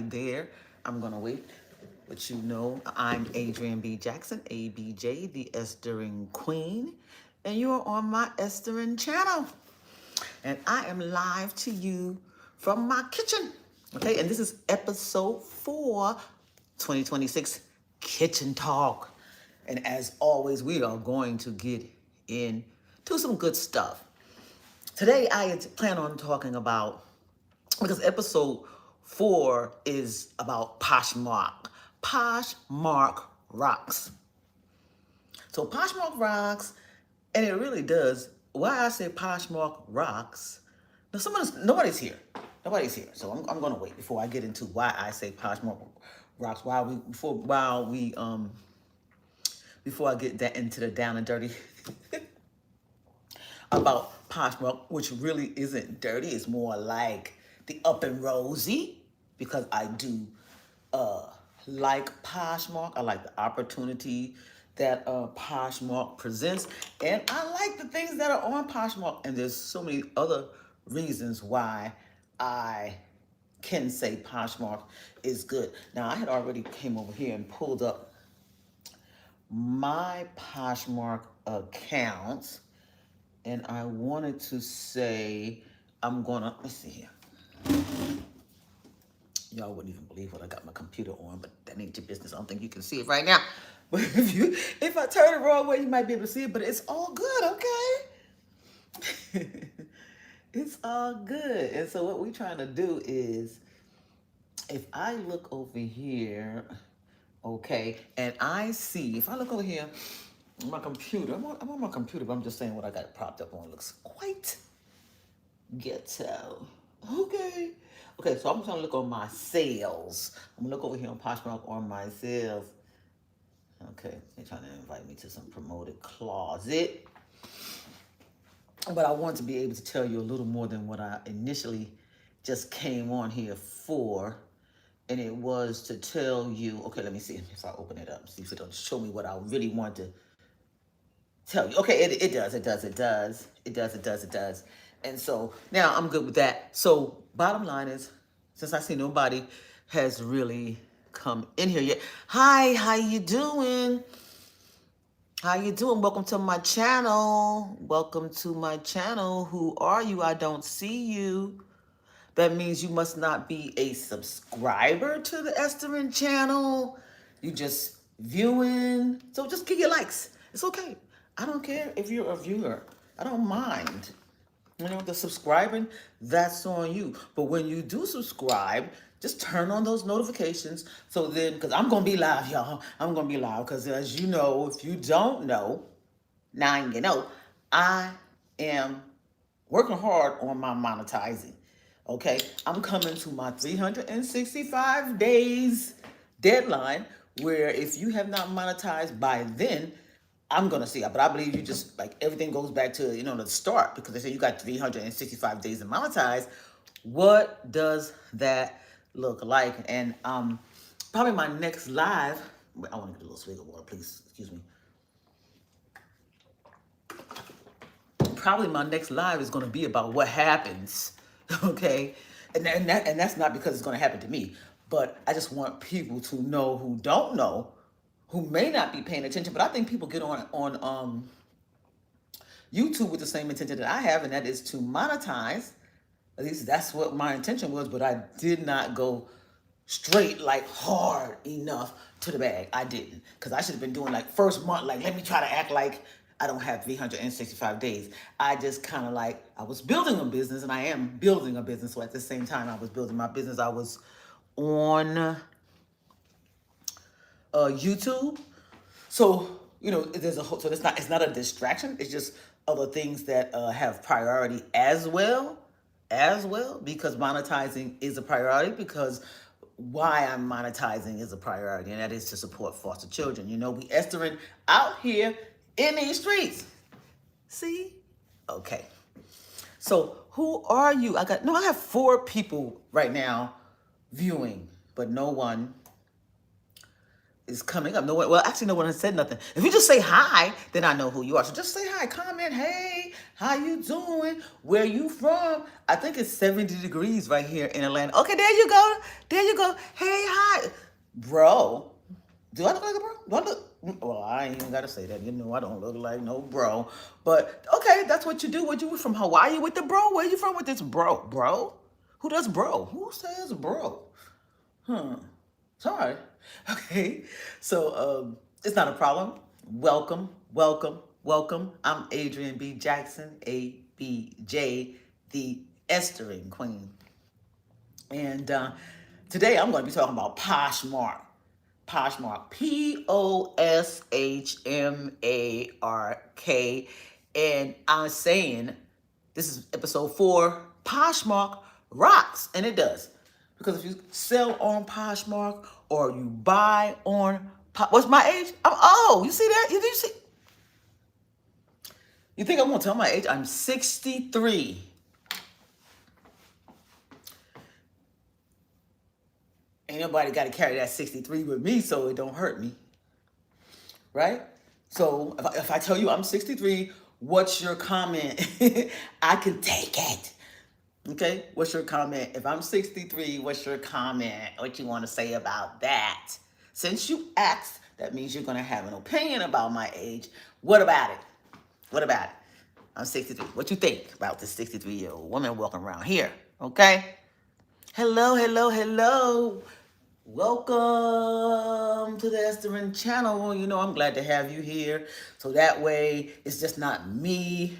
there. I'm going to wait. But you know, I'm Adrienne B. Jackson, ABJ, the Esthering Queen. And you're on my Esthering channel. And I am live to you from my kitchen. Okay, and this is episode 4, 2026 Kitchen Talk. And as always, we are going to get into some good stuff. Today, I plan on talking about, because episode 4 is about Poshmark. Poshmark rocks. So Poshmark rocks, and it really does. Why I say Poshmark rocks? Now, nobody's here. Nobody's here. So I'm going to wait before I get into why I say Poshmark rocks. Before I get that into the down and dirty about Poshmark, which really isn't dirty. It's more like the up and rosy, because I do like Poshmark. I like the opportunity that Poshmark presents, and I like the things that are on Poshmark. And there's so many other reasons why I can say Poshmark is good. Now, I had already came over here and pulled up my Poshmark account, and I wanted to say let's see here. Y'all wouldn't even believe what I got my computer on, but that ain't your business. I don't think you can see it right now. But if I turn it the wrong way, you might be able to see it, but it's all good, okay? It's all good. And so what we're trying to do is, if I look over here, okay, and I see, if I look over here on my computer, I'm on my computer, but I'm just saying what I got it propped up on. It looks quite ghetto. Okay. Okay, so I'm just gonna look on my sales. I'm gonna look over here on Poshmark on my sales. Okay, they're trying to invite me to some promoted closet. But I want to be able to tell you a little more than what I initially just came on here for. And it was to tell you, okay, let me see if I open it up, see if it'll show me what I really want to tell you. Okay, it does. And so now I'm good with that. So bottom line is, since I see nobody has really come in here yet. Hi, how you doing? How you doing? Welcome to my channel. Welcome to my channel. Who are you? I don't see you. That means you must not be a subscriber to the Esthering channel. You just viewing. So just give your likes. It's okay. I don't care if you're a viewer. I don't mind. You know, the subscribing, that's on you. But when you do subscribe, just turn on those notifications. So then, because I'm going to be live, y'all. I'm going to be live because, as you know, if you don't know, now you know, I am working hard on my monetizing. Okay, I'm coming to my 365 days deadline, where if you have not monetized by then, I'm going to see it. But I believe you just, like, everything goes back to, the start, because they say you got 365 days to monetize. What does that look like? And probably my next live, I want to get a little swig of water, please. Excuse me. Probably my next live is going to be about what happens, okay? And that's not because it's going to happen to me, but I just want people to know who don't know, who may not be paying attention. But I think people get on YouTube with the same intention that I have, and that is to monetize. At least that's what my intention was, but I did not go straight, like, hard enough to the bag. I didn't, because I should have been doing, like, first month, like, let me try to act like I don't have 365 days. I just kind of, like, I was building a business, and I am building a business. So at the same time I was building my business, I was on YouTube. So, so it's not a distraction. It's just other things that have priority as well, because monetizing is a priority, because why I'm monetizing is a priority, and that is to support foster children. We Esthering out here in these streets. See? Okay. So who are you? I have 4 people right now viewing, but no one is coming up. No one has said nothing. If you just say hi, then I know who you are. So just say hi, comment, hey, How you doing? Where you from? I think it's 70 degrees right here in Atlanta. Okay, there you go. There you go. Hey, hi. Bro, do I look like a bro? Do I look? Well, I ain't even gotta say that. You know, I don't look like no bro. But okay, that's what you do. What you from Hawaii with the bro? Where you from with this bro? Bro? Who does bro? Who says bro? Huh. Sorry. Okay. So it's not a problem. Welcome, welcome, welcome. I'm Adrian B. Jackson, ABJ, the Esthering Queen. And today I'm going to be talking about Poshmark. Poshmark. Poshmark. And I'm saying this is episode 4. Poshmark rocks. And it does. Because if you sell on Poshmark or you buy on what's my age? You see that? You see? You think I'm gonna tell my age? I'm 63. Ain't nobody got to carry that 63 with me, so it don't hurt me, right? So if I tell you I'm 63, what's your comment? I can take it. Okay, what's your comment? If I'm 63, what's your comment? What you want to say about that? Since you asked, that means you're going to have an opinion about my age. What about it? What about it? I'm 63. What you think about this 63-year-old woman walking around here? Okay? Hello, hello, hello. Welcome to the Esthering channel. You know, I'm glad to have you here. So that way, it's just not me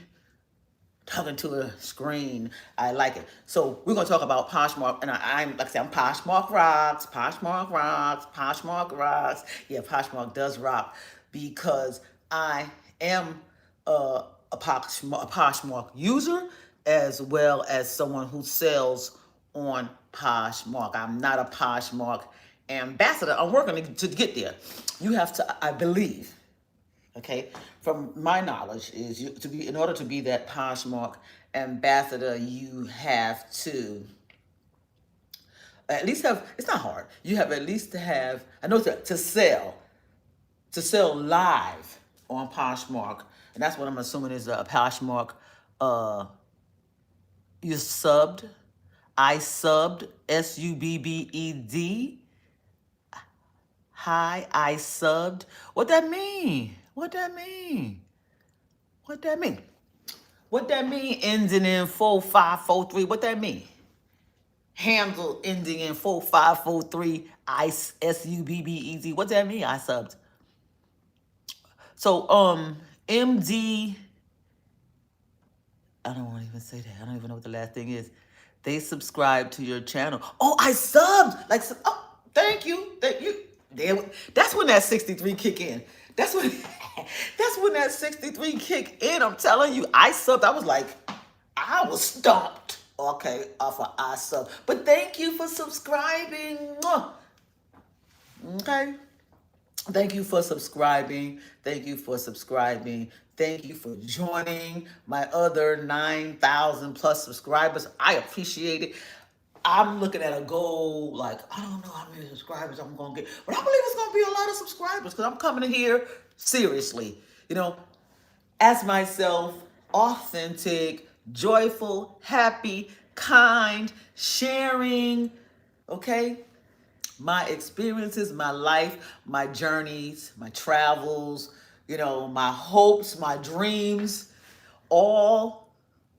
talking to a screen. I like it. So we're going to talk about Poshmark. And I'm like I said, I'm Poshmark rocks, Poshmark rocks, Poshmark rocks. Yeah, Poshmark does rock because I am a Poshmark user as well as someone who sells on Poshmark. I'm not a Poshmark ambassador. I'm working to get there. You have to, I believe, okay, from my knowledge is you to be in order to be that Poshmark ambassador, you have to at least have, it's not hard, you have at least to have, I know, to sell live on Poshmark, and that's what I'm assuming is a Poshmark. You subbed, I subbed, SUBBED. Hi, I subbed. What that mean? What that mean? What that mean? What that mean? Ending in 4543. What that mean? Handle ending in 4543. I SUBBED. What that mean? I subbed. So MD. I don't want to even say that. I don't even know what the last thing is. They subscribe to your channel. Oh, I subbed. Like, oh, thank you. Thank you. That's when that 63 kick in. That's when that's when that 63 kick in. I'm telling you, I subbed. I was like, I was stumped. Okay, off of I sub. But thank you for subscribing. Okay. Thank you for subscribing. Thank you for subscribing. Thank you for joining my other 9,000 plus subscribers. I appreciate it. I'm looking at a goal, like, I don't know how many subscribers I'm going to get, but I believe it's going to be a lot of subscribers because I'm coming in here seriously, you know, as myself, authentic, joyful, happy, kind, sharing, okay? My experiences, my life, my journeys, my travels, you know, my hopes, my dreams, all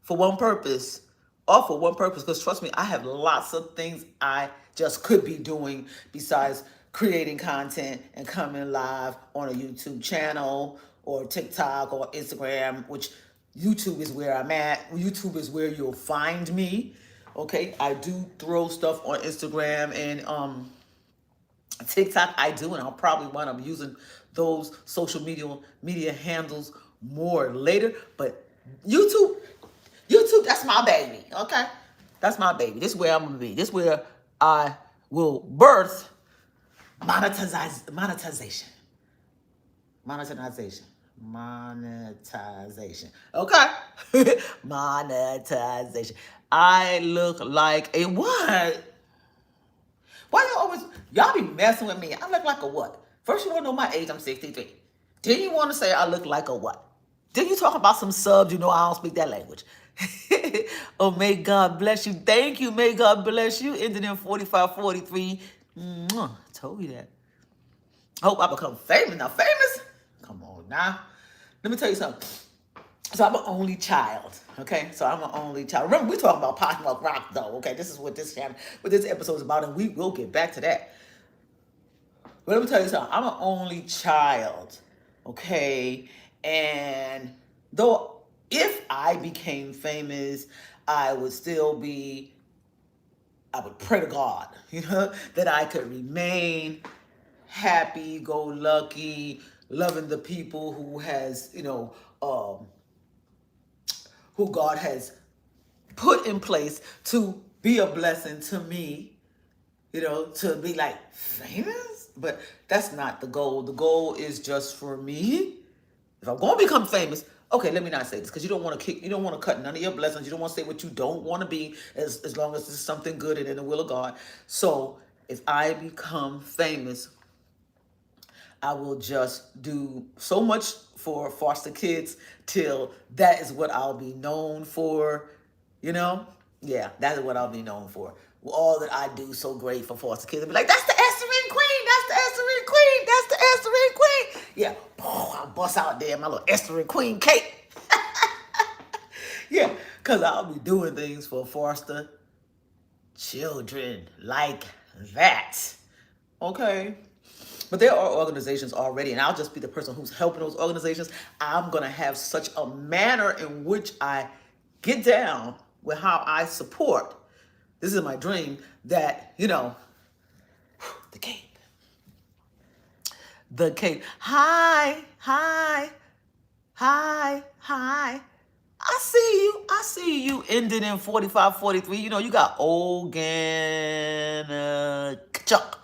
for one purpose. All for one purpose. Because trust me, I have lots of things I just could be doing besides creating content and coming live on a YouTube channel or TikTok or Instagram, which YouTube is where I'm at. YouTube is where you'll find me. Okay, I do throw stuff on Instagram and TikTok. I do, and I'll probably wind up using those social media handles more later. But YouTube, that's my baby. Okay, that's my baby. This is where I'm gonna be. This is where I will birth monetization. Okay, monetization. I look like a what? Why y'all be messing with me? I look like a what? First you want to know my age, I'm 63. Then you want to say I look like a what? Then you talk about some subs, you know I don't speak that language. Oh, may God bless you. Thank you. May God bless you. Ended in 4543. Mwah, told you that. I hope I become famous. Now, famous? Come on now. Let me tell you something. So I'm an only child, okay? So I'm an only child. Remember, we talking about Poshmark Rock, though, okay? This is what this channel, what this episode is about, and we will get back to that. But let me tell you something. I'm an only child, okay? And though if I became famous, I would still be, I would pray to God, that I could remain happy, go lucky, loving the people who has, who God has put in place to be a blessing to me, to be like famous. But that's not the goal. The goal is just for me. If I'm going to become famous, okay, let me not say this because you don't want to cut none of your blessings. You don't want to say what you don't want to be as long as it's something good and in the will of God. So if I become famous, I will just do so much for foster kids till that is what I'll be known for, you know? Yeah, that is what I'll be known for. All that I do so great for foster kids. I'll be like, that's the Esthering Queen, that's the Esthering Queen, that's the Esthering Queen. Yeah, I'll bust out there my little Esthering Queen cake. Yeah, because I'll be doing things for foster children like that. Okay? But there are organizations already, and I'll just be the person who's helping those organizations. I'm going to have such a manner in which I get down with how I support. This is my dream that, the cape. The cape. Hi, hi, hi, hi. I see you. I see you ended in 4543. You got Chuck.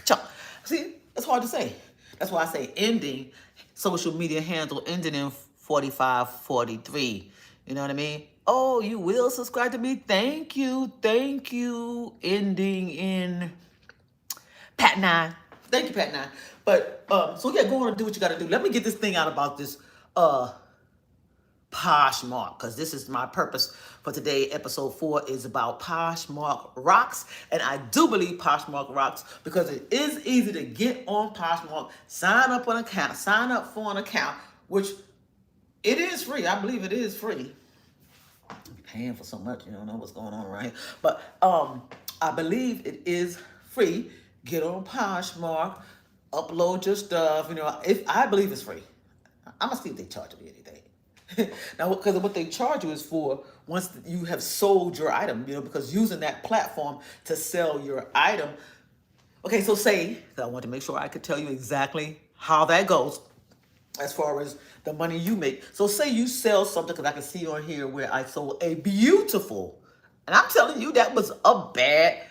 Chuck. See, it's hard to say. That's why I say ending. Social media handle ending in 4543. You know what I mean? Oh, you will subscribe to me? Thank you. Thank you. Ending in Pat 9. Thank you, Pat 9. But, so yeah, go on and do what you got to do. Let me get this thing out about this, Poshmark, because this is my purpose for today. Episode 4 is about Poshmark rocks, and I do believe Poshmark rocks because it is easy to get on Poshmark, sign up for an account, which it is free. I believe it is free. I'm paying for so much, you don't know what's going on right here. But I believe it is free. Get on Poshmark, upload your stuff. If I believe it's free, I'm gonna see if they charge me anything. Now, because what they charge you is for once you have sold your item, because using that platform to sell your item. Okay, so say, I want to make sure I could tell you exactly how that goes as far as the money you make. So say you sell something, because I can see on here where I sold a beautiful, and I'm telling you that was a bad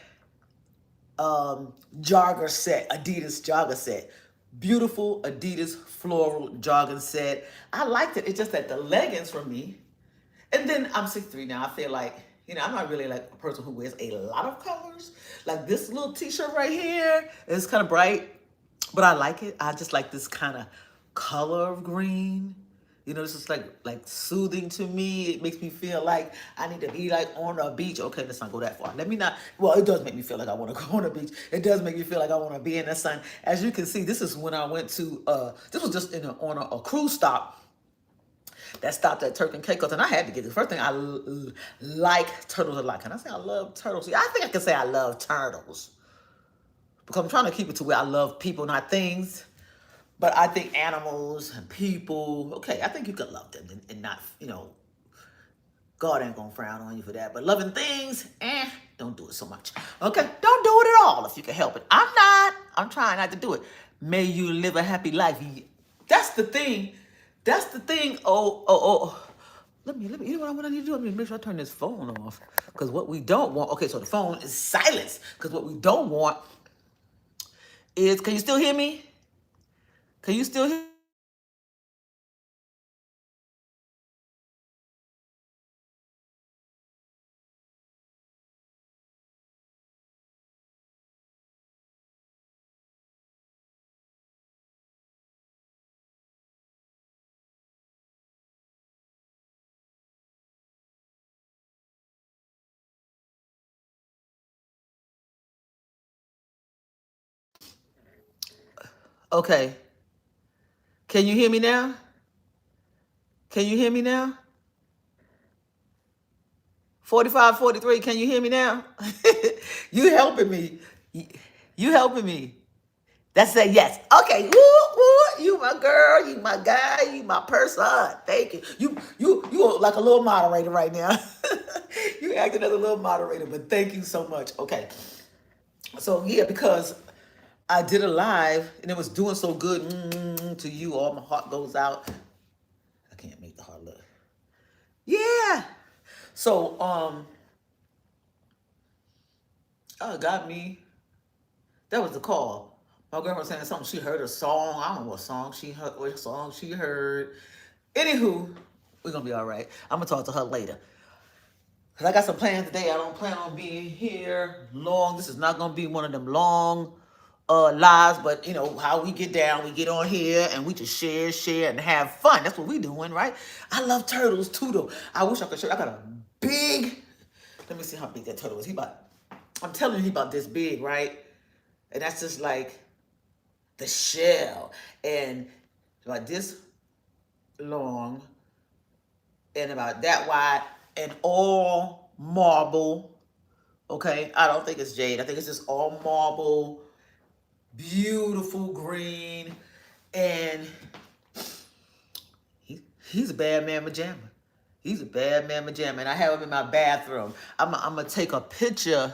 jogger set, Adidas jogger set. Beautiful Adidas floral jogging set. I liked it. It's just that the leggings for me, and then I'm 6'3" now. I feel like, I'm not really like a person who wears a lot of colors. Like this little t-shirt right here is kind of bright, but I like it. I just like this kind of color of green. This is like soothing to me. It makes me feel like I need to be like on a beach. Okay, let's not go that far. Let me not. Well, it does make me feel like I want to go on a beach. It does make me feel like I want to be in the sun. As you can see, this is when I went to. This was just on a cruise stop that stopped at Turk and Caicos, and I had to get it. First thing, I like turtles a lot. Can I say I love turtles? Yeah, I think I can say I love turtles because I'm trying to keep it to where I love people, not things. But I think animals and people, okay, I think you can love them and not, God ain't gonna frown on you for that. But loving things, don't do it so much. Okay, don't do it at all if you can help it. I'm not. I'm trying not to do it. May you live a happy life. That's the thing. That's the thing. Oh. Let me. You know what I need to do? Let me make sure I turn this phone off. Because what we don't want. Okay, so the phone is silenced. Because what we don't want is. Can you still hear me? Can you still hear? Okay. Can you hear me now? Can you hear me now? 45, 43. Can you hear me now? You helping me. You helping me. That's a yes. Okay. Woo, woo. You my girl. You my guy. You my person. Thank you. You like a little moderator right now. You acting as a little moderator, but thank you so much. Okay. So yeah, because I did a live and it was doing so good to you. All my heart goes out. I can't make the heart look. Yeah. So got me. That was the call. My girlfriend was saying something. She heard a song. I don't know what song she heard. What song she heard. Anywho, we're gonna be all right. I'm gonna talk to her later. Cause I got some plans today. I don't plan on being here long. This is not gonna be one of them long lives, but you know how we get down. We get on here and we just share, and have fun. That's what we doing, right? I love turtles too, though. I wish I could show. I got a big. Let me see how big that turtle is. I'm telling you, he about this big, right? And that's just like the shell, and about this long, and about that wide, and all marble. Okay, I don't think it's jade. I think it's just all marble, beautiful green, and he's a bad man pajama. He's a bad man pajama, and I have him in my bathroom. I'm gonna take a picture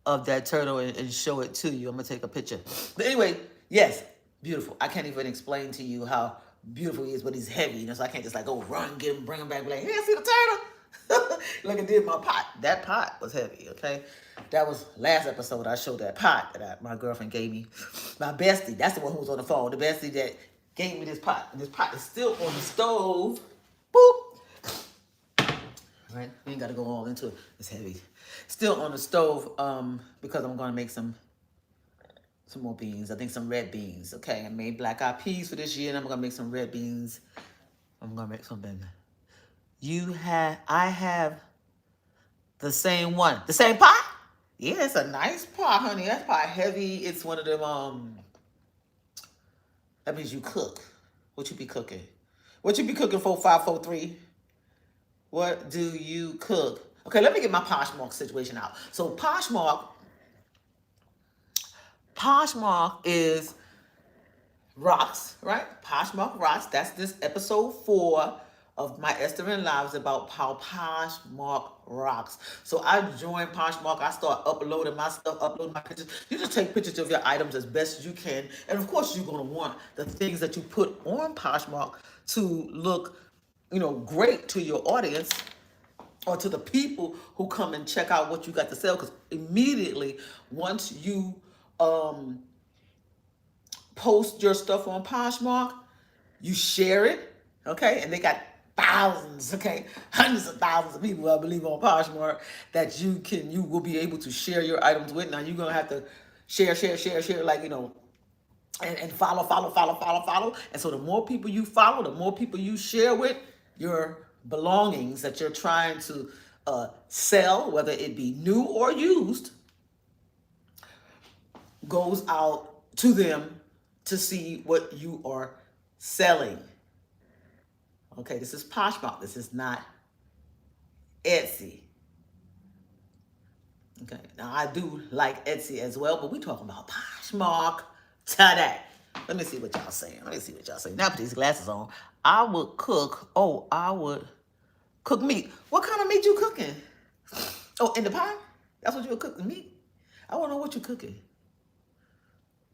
of that turtle and show it to you. I'm gonna take a picture. But anyway, yes, beautiful. I can't even explain to you how beautiful he is, but he's heavy. You know, so I can't just like go run, get him, bring him back, be like, hey, see the turtle? Like I did my pot. That pot was heavy, okay? That was last episode. I showed that pot that my girlfriend gave me. My bestie, that's the one who was on the phone. The bestie that gave me this pot. And this pot is still on the stove. Boop. Right? We ain't got to go all into it. It's heavy. Still on the stove because I'm going to make some more beans. I think some red beans. Okay, I made black-eyed peas for this year, and I'm going to make some red beans. I'm going to make some beans. I have the same one. The same pot? Yeah, it's a nice pot, honey. That pot heavy. It's one of them, that means you cook. What you be cooking? What you be cooking, 4543? What do you cook? Okay, let me get my Poshmark situation out. So Poshmark is rocks, right? Poshmark rocks. That's this episode 4 of my Esthering Lives about how Poshmark rocks. So I joined Poshmark. I start uploading my stuff, uploading my pictures. You just take pictures of your items as best as you can. And of course, you're going to want the things that you put on Poshmark to look, great to your audience or to the people who come and check out what you got to sell. Because immediately, once you post your stuff on Poshmark, you share it, okay? And they got thousands, okay? Hundreds of thousands of people, I believe, on Poshmark that you will be able to share your items with. Now, you're going to have to share, like, and follow. And so the more people you follow, the more people you share with, your belongings that you're trying to sell, whether it be new or used, goes out to them to see what you are selling. Okay, this is Poshmark. This is not Etsy. Okay, now I do like Etsy as well, but we're talking about Poshmark today. Let me see what y'all saying. Now put these glasses on. I would cook meat. What kind of meat you cooking? Oh, in the pot? That's what you would cook, the meat? I want to know what you're cooking.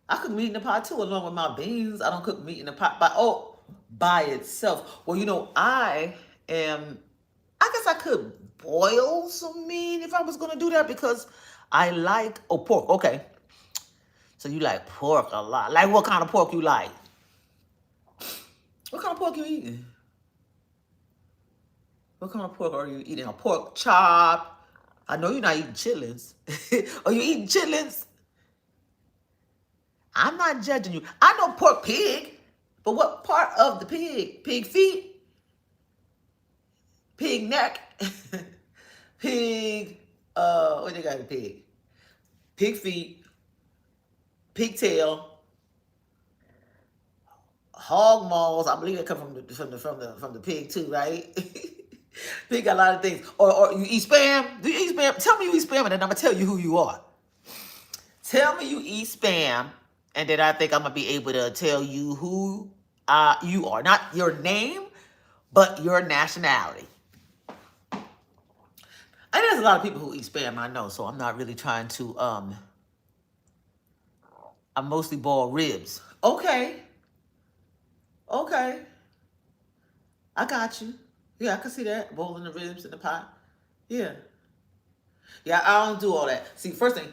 I cook meat in the pot too, along with my beans. I don't cook meat in the pot by itself. Well, I guess I could boil some meat if I was going to do that because I like, pork. Okay. So you like pork a lot. Like what kind of pork you like? What kind of pork you eating? What kind of pork are you eating? A pork chop? I know you're not eating chitlins. Are you eating chitlins? I'm not judging you. I know pork pig, but what part of the pig? Pig feet? Pig neck? Pig, what they got in pig? Pig feet, pig tail, hog maws. I believe it come from the pig too, right? Pig got a lot of things. Or you eat spam? Do you eat spam? Tell me you eat spam, and then I'm gonna tell you who you are. Tell me you eat spam, and then I think I'm gonna be able to tell you who you are. Not your name, but your nationality. And there's a lot of people who eat spam, I know, so I'm not really trying to I mostly boil ribs. Okay. Okay. I got you. Yeah, I can see that. Boiling the ribs in the pot. Yeah. Yeah, I don't do all that. See, first thing,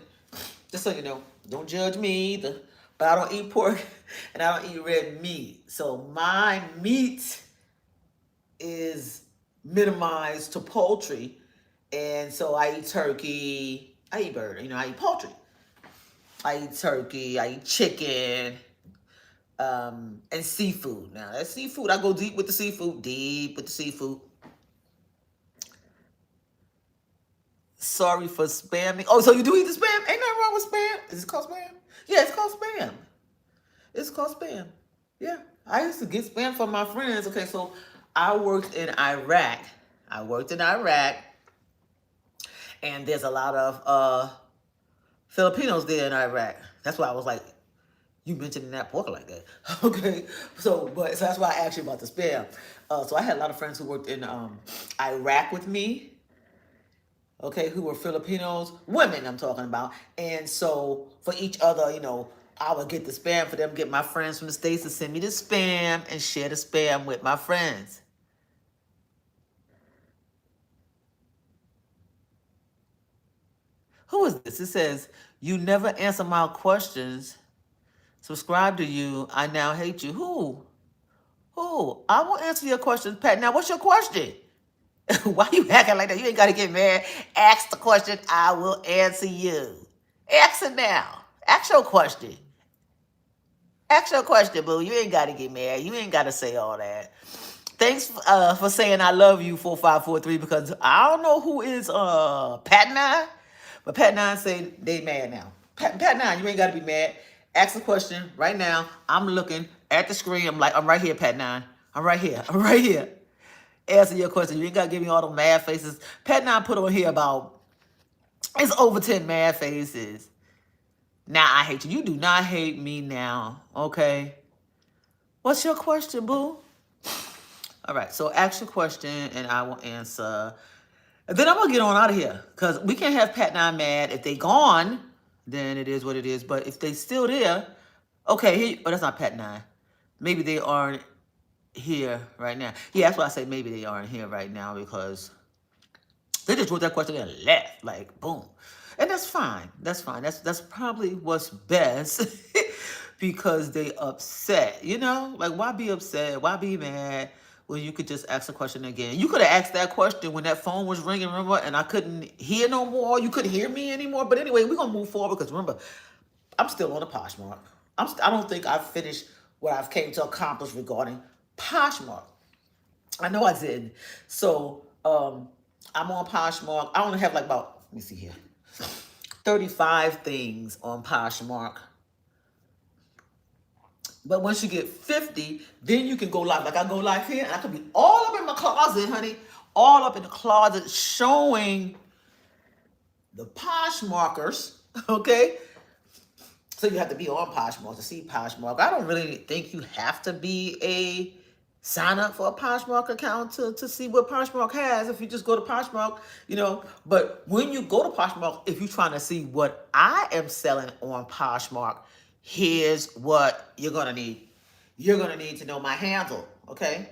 just so you know, don't judge me either. But I don't eat pork and I don't eat red meat. So my meat is minimized to poultry. And so I eat turkey. I eat bird. I eat poultry. I eat turkey. I eat chicken. And seafood. Now, that seafood, I go deep with the seafood. Deep with the seafood. Sorry for spamming. Oh, so you do eat the spam? Ain't nothing wrong with spam. Is it called spam? Yeah, it's called spam. It's called spam. Yeah. I used to get spam from my friends. Okay, so I worked in Iraq. And there's a lot of Filipinos there in Iraq. That's why I was like, you mentioned that pork like that. Okay. So that's why I asked you about the spam. So I had a lot of friends who worked in Iraq with me. Okay, who were Filipinos, women I'm talking about. And so for each other, I would get the spam for them, get my friends from the States to send me the spam and share the spam with my friends. Who is this? It says, you never answer my questions. Subscribe to you. I now hate you. Who? I won't answer your questions, Pat. Now, what's your question? Why you acting like that? You ain't got to get mad. Ask the question. I will answer you. Ask it now. Ask your question. Ask your question, boo. You ain't got to get mad. You ain't got to say all that. Thanks for saying I love you, 4543, because I don't know who is Pat 9, but Pat 9 say they mad now. Pat 9, you ain't got to be mad. Ask the question right now. I'm looking at the screen. I'm like, I'm right here, Pat 9. I'm right here. Answer your question. You ain't got to give me all the mad faces. Pat 9 put on here about, it's over 10 mad faces. Now I hate you. You do not hate me now, okay? What's your question, boo? All right, so ask your question and I will answer. And then I'm going to get on out of here because we can't have Pat 9 mad. If they gone, then it is what it is. But if they still there, okay, that's not Pat 9. Maybe they aren't here right now. Yeah, that's why I say maybe they aren't here right now because they just wrote that question and left, like, boom. And that's fine. That's probably what's best because they upset, Like, why be upset? Why be mad when you could just ask a question again? You could have asked that question when that phone was ringing, remember? And I couldn't hear no more. You couldn't hear me anymore. But anyway, we're going to move forward because remember, I'm still on the Poshmark. I don't think I've finished what I've came to accomplish regarding Poshmark. I know I didn't. So, I'm on Poshmark. I only have like about, let me see here, 35 things on Poshmark. But once you get 50, then you can go live. Like I go live here, and I can be all up in my closet, honey. All up in the closet showing the Poshmarkers, okay? So you have to be on Poshmark to see Poshmark. I don't really think you have to be sign up for a Poshmark account to see what Poshmark has. If you just go to Poshmark, But when you go to Poshmark, if you're trying to see what I am selling on Poshmark, here's what you're going to need. You're going to need to know my handle, okay?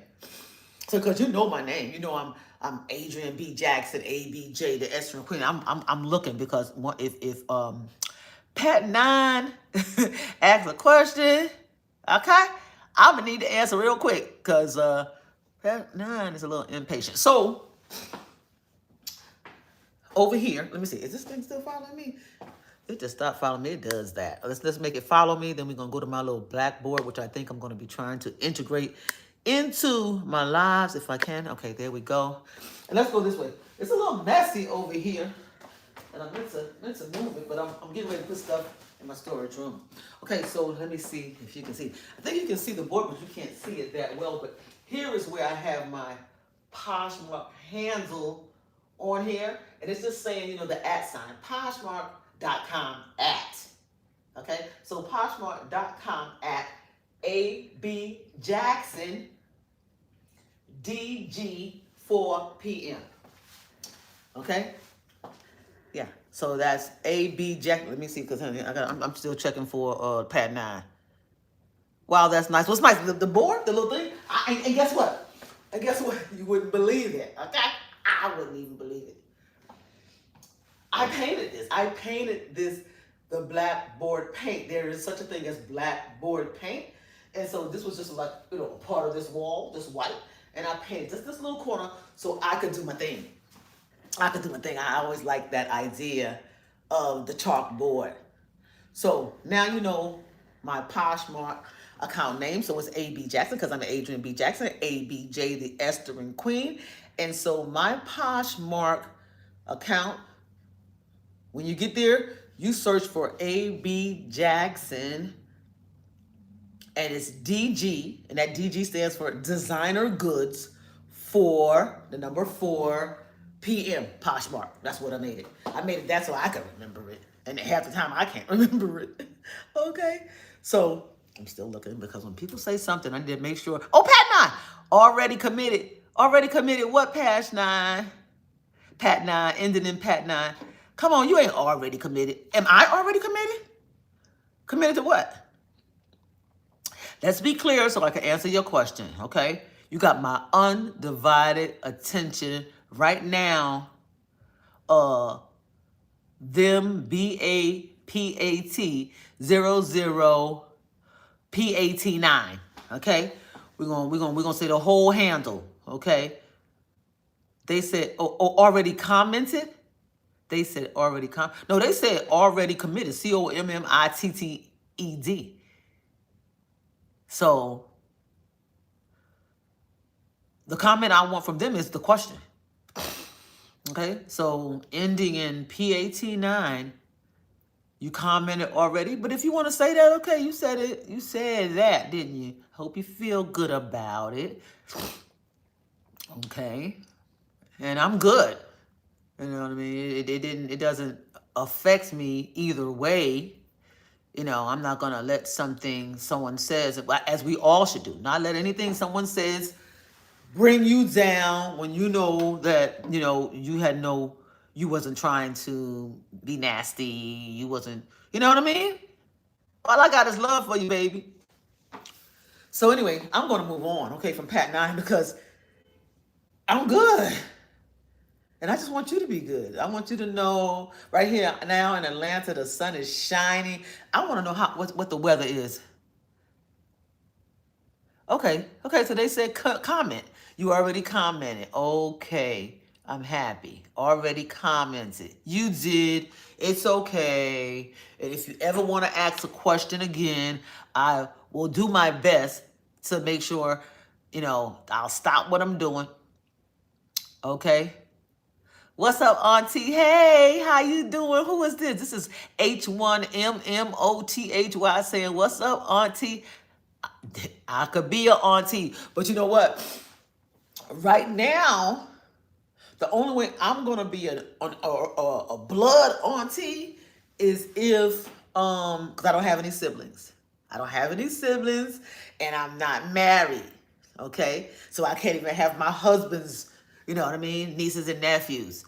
So, because you know my name. I'm Adrian B. Jackson, ABJ, the Esthering Queen. I'm looking because if Pat 9 asks a question, okay? I'm going to need to answer real quick because Pat 9 is a little impatient. So, over here, let me see. Is this thing still following me? It just stopped following me. It does that. Let's make it follow me. Then we're going to go to my little blackboard, which I think I'm going to be trying to integrate into my lives if I can. Okay, there we go. And let's go this way. It's a little messy over here. And I meant to move it, but I'm getting ready to put stuff in my storage room. Okay, so let me see if you can see. I think you can see the board, but you can't see it that well. But here is where I have my Poshmark handle on here. And it's just saying, you know, the @ sign, Poshmark.com @ Okay, so Poshmark.com @ AB Jackson DG 4 p.m. Okay? Yeah, so that's AB Jackson. Let me see, because I'm still checking for Pat 9. Wow, that's nice. What's nice? The board, the little thing. And guess what? And guess what? You wouldn't believe it. Okay? I wouldn't even believe it. I painted this. I painted this, the blackboard paint. There is such a thing as blackboard paint. And so this was just like, you know, part of this wall, this white. And I painted just this little corner so I could do my thing. I could do my thing. I always liked that idea of the chalkboard. So now you know my Poshmark account name. So it's AB Jackson because I'm Adrian B. Jackson, ABJ, the Esthering Queen. And so my Poshmark account, when you get there, you search for AB Jackson, and it's DG, and that DG stands for Designer Goods for the number 4 p.m. Poshmark. That's what I made it. I made it that so I can remember it. And half the time I can't remember it. Okay? So I'm still looking because when people say something, I need to make sure. Oh, Pat 9! Already committed. Already committed what, Pat 9? Pat 9, ending in Pat 9. Come on, you ain't already committed. Am I already committed? Committed to what? Let's be clear so I can answer your question, okay? You got my undivided attention right now. Them BAPAT 00 PAT9. Okay? We're gonna say the whole handle, okay? They said already commented. They said already no, they said already committed. COMMITTED. So the comment I want from them is the question. Okay, so ending in PAT9, you commented already. But if you want to say that, okay, you said it. You said that, didn't you? Hope you feel good about it. Okay, and I'm good. You know what I mean? It doesn't affect me either way. You know, I'm not gonna let something someone says, as we all should do, not let anything someone says bring you down when you know that, you know, you wasn't trying to be nasty. You wasn't, you know what I mean? All I got is love for you, baby. So anyway, I'm going to move on, okay, from Pat 9 because I'm good. And I just want you to be good. I want you to know right here now in Atlanta, the sun is shining. I want to know what the weather is. Okay, so they said comment. You already commented. Okay, I'm happy. Already commented. You did. It's okay. And if you ever want to ask a question again, I will do my best to make sure, you know, I'll stop what I'm doing. Okay? What's up, Auntie? Hey, how you doing? Who is this? This is H1MMOTHY saying, what's up, Auntie? I could be an auntie, but you know what? Right now, the only way I'm gonna be a blood auntie is if because I don't have any siblings. I don't have any siblings, and I'm not married. Okay, so I can't even have my husband's, you know what I mean, nieces and nephews.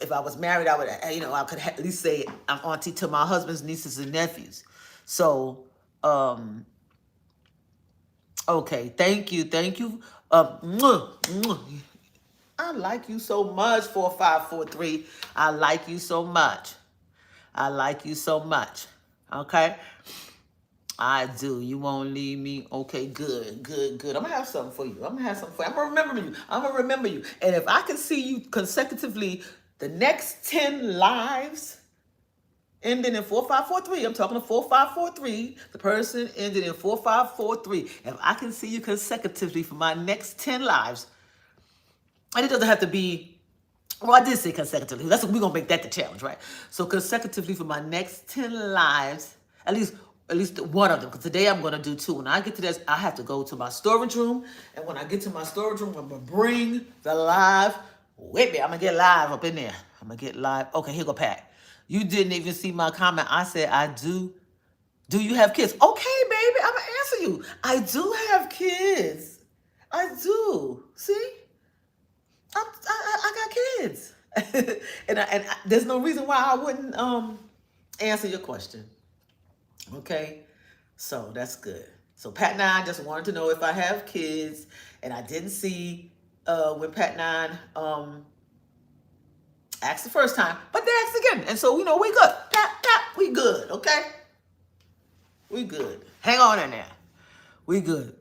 If I was married, I would, you know, I could at least say I'm auntie to my husband's nieces and nephews. So, okay, thank you. I like you so much, 4543. I like you so much. Okay? I do. You won't leave me. Okay, good. I'm gonna have something for you. I'm gonna remember you. And if I can see you consecutively the next 10 lives ending in 4543. I'm talking to 4543. The person ended in 4543. If I can see you consecutively for my next 10 lives, and it doesn't have to be Well, I did say consecutively. That's what we're gonna make that the challenge, right? So consecutively for my next 10 lives, at least one of them. Because today I'm gonna do two. When I get to this, I have to go to my storage room, and when I get to my storage room, I'm gonna bring the live with me. I'm gonna get live up in there. I'm gonna get live. Okay, here go Pat. You didn't even see my comment. I said I do. Do you have kids? Okay, baby, I'm gonna answer you. I do have kids. I do. See? I got kids, and there's no reason why I wouldn't answer your question. Okay, so that's good. So Pat Nine just wanted to know if I have kids, and I didn't see when Pat Nine asked the first time, but they asked again, and so we know we good. Pat, we good. Okay, we good. Hang on in there. We good.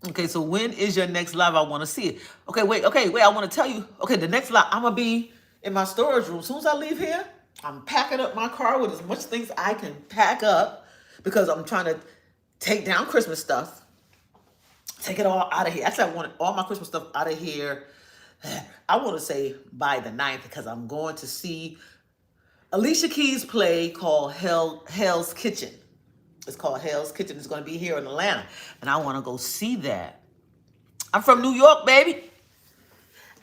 Okay, so when is your next live? I want to see it. Okay, wait. I want to tell you. Okay, the next live, I'm going to be in my storage room. As soon as I leave here, I'm packing up my car with as much things I can pack up because I'm trying to take down Christmas stuff. Take it all out of here. Actually, I want all my Christmas stuff out of here. I want to say by the 9th because I'm going to see Alicia Keys' play called Hell's Kitchen. It's called Hell's Kitchen. It's going to be here in Atlanta. And I want to go see that. I'm from New York, baby.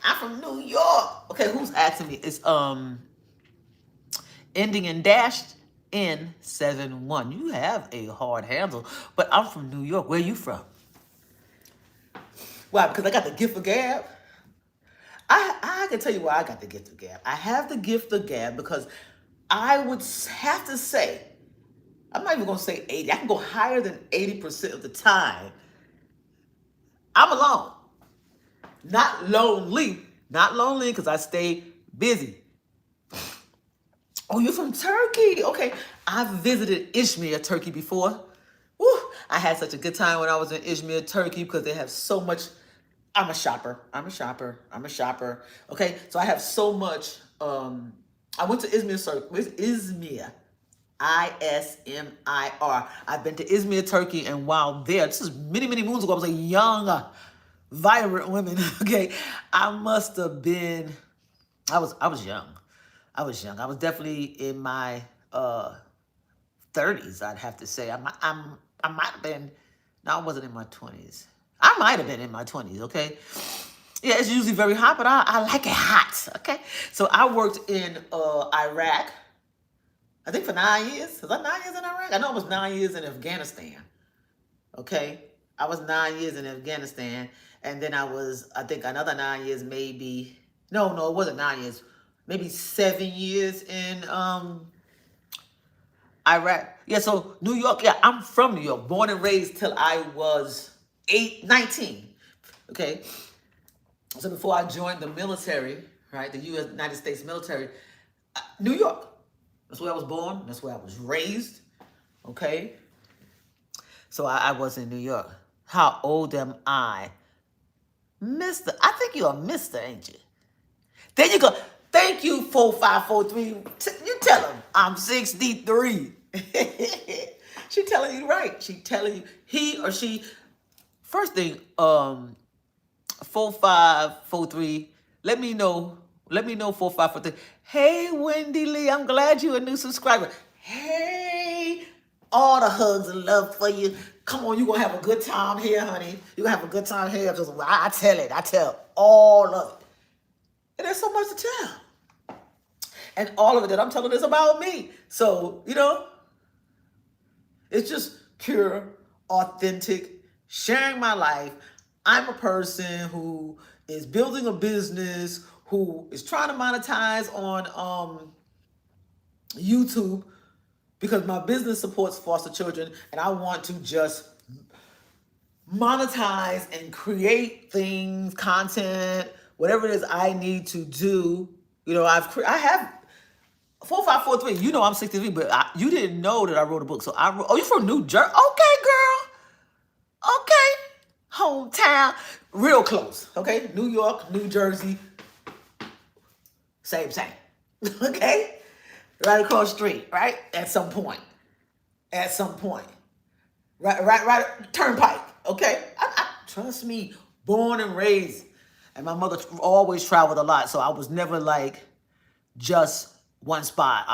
I'm from New York. Okay, who's asking me? It's ending in dashed N71. You have a hard handle. But I'm from New York. Where you from? Why? Because I got the gift of gab? I can tell you why I got the gift of gab. I have the gift of gab because I would have to say, I'm not even going to say 80. I can go higher than 80% of the time. I'm alone. Not lonely. Not lonely because I stay busy. Oh, you're from Turkey. Okay. I've visited Izmir, Turkey before. Woo. I had such a good time when I was in Izmir, Turkey because they have so much. I'm a shopper. Okay. So I have so much. I went to Izmir. Where's Izmir? Ismir. I've been to Izmir, Turkey, and while there, this is many, many moons ago, I was a young, vibrant woman. Okay, I must have been. I was young. I was definitely in my 30s. I'd have to say. I might have been. No, I wasn't in my 20s. I might have been in my 20s. Okay. Yeah, it's usually very hot, but I like it hot. Okay. So I worked in Iraq. I think for 9 years. Was I 9 years in Iraq? I know it was 9 years in Afghanistan. Okay? I was 9 years in Afghanistan. And then I think another 9 years maybe. No, it wasn't 9 years. Maybe 7 years in Iraq. Yeah, so New York. Yeah, I'm from New York. Born and raised till I was 19. Okay? So before I joined the military, right, the United States military, New York. That's where I was born. That's where I was raised. Okay. So I was in New York. How old am I? Mr. I think you're a Mr., ain't you? There you go. Thank you, 4543. You tell him I'm 63. She telling you right. She telling you he or she. First thing, 4543. Let me know 4543. Hey, Wendy Lee, I'm glad you're a new subscriber. Hey, all the hugs and love for you. Come on, you're going to have a good time here, honey. You're going to have a good time here because I tell all of it. And there's so much to tell. And all of it that I'm telling is about me. So, it's just pure, authentic, sharing my life. I'm a person who is building a business, who is trying to monetize on YouTube because my business supports foster children and I want to just monetize and create things, content, whatever it is I need to do. I have 4543. I'm 63, but you didn't know that I wrote a book. So oh, you're from New Jersey? Okay, girl. Okay. Hometown. Real close. Okay. New York, New Jersey. Same. Okay? Right across the street, right? At some point. Right. Turnpike. Okay? Trust me. Born and raised. And my mother always traveled a lot, so I was never like just one spot.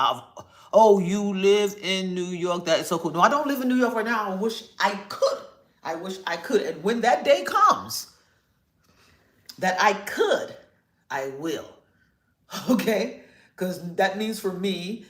Oh, you live in New York. That is so cool. No, I don't live in New York right now. I wish I could. I wish I could. And when that day comes that I could, I will. Okay? Because that means for me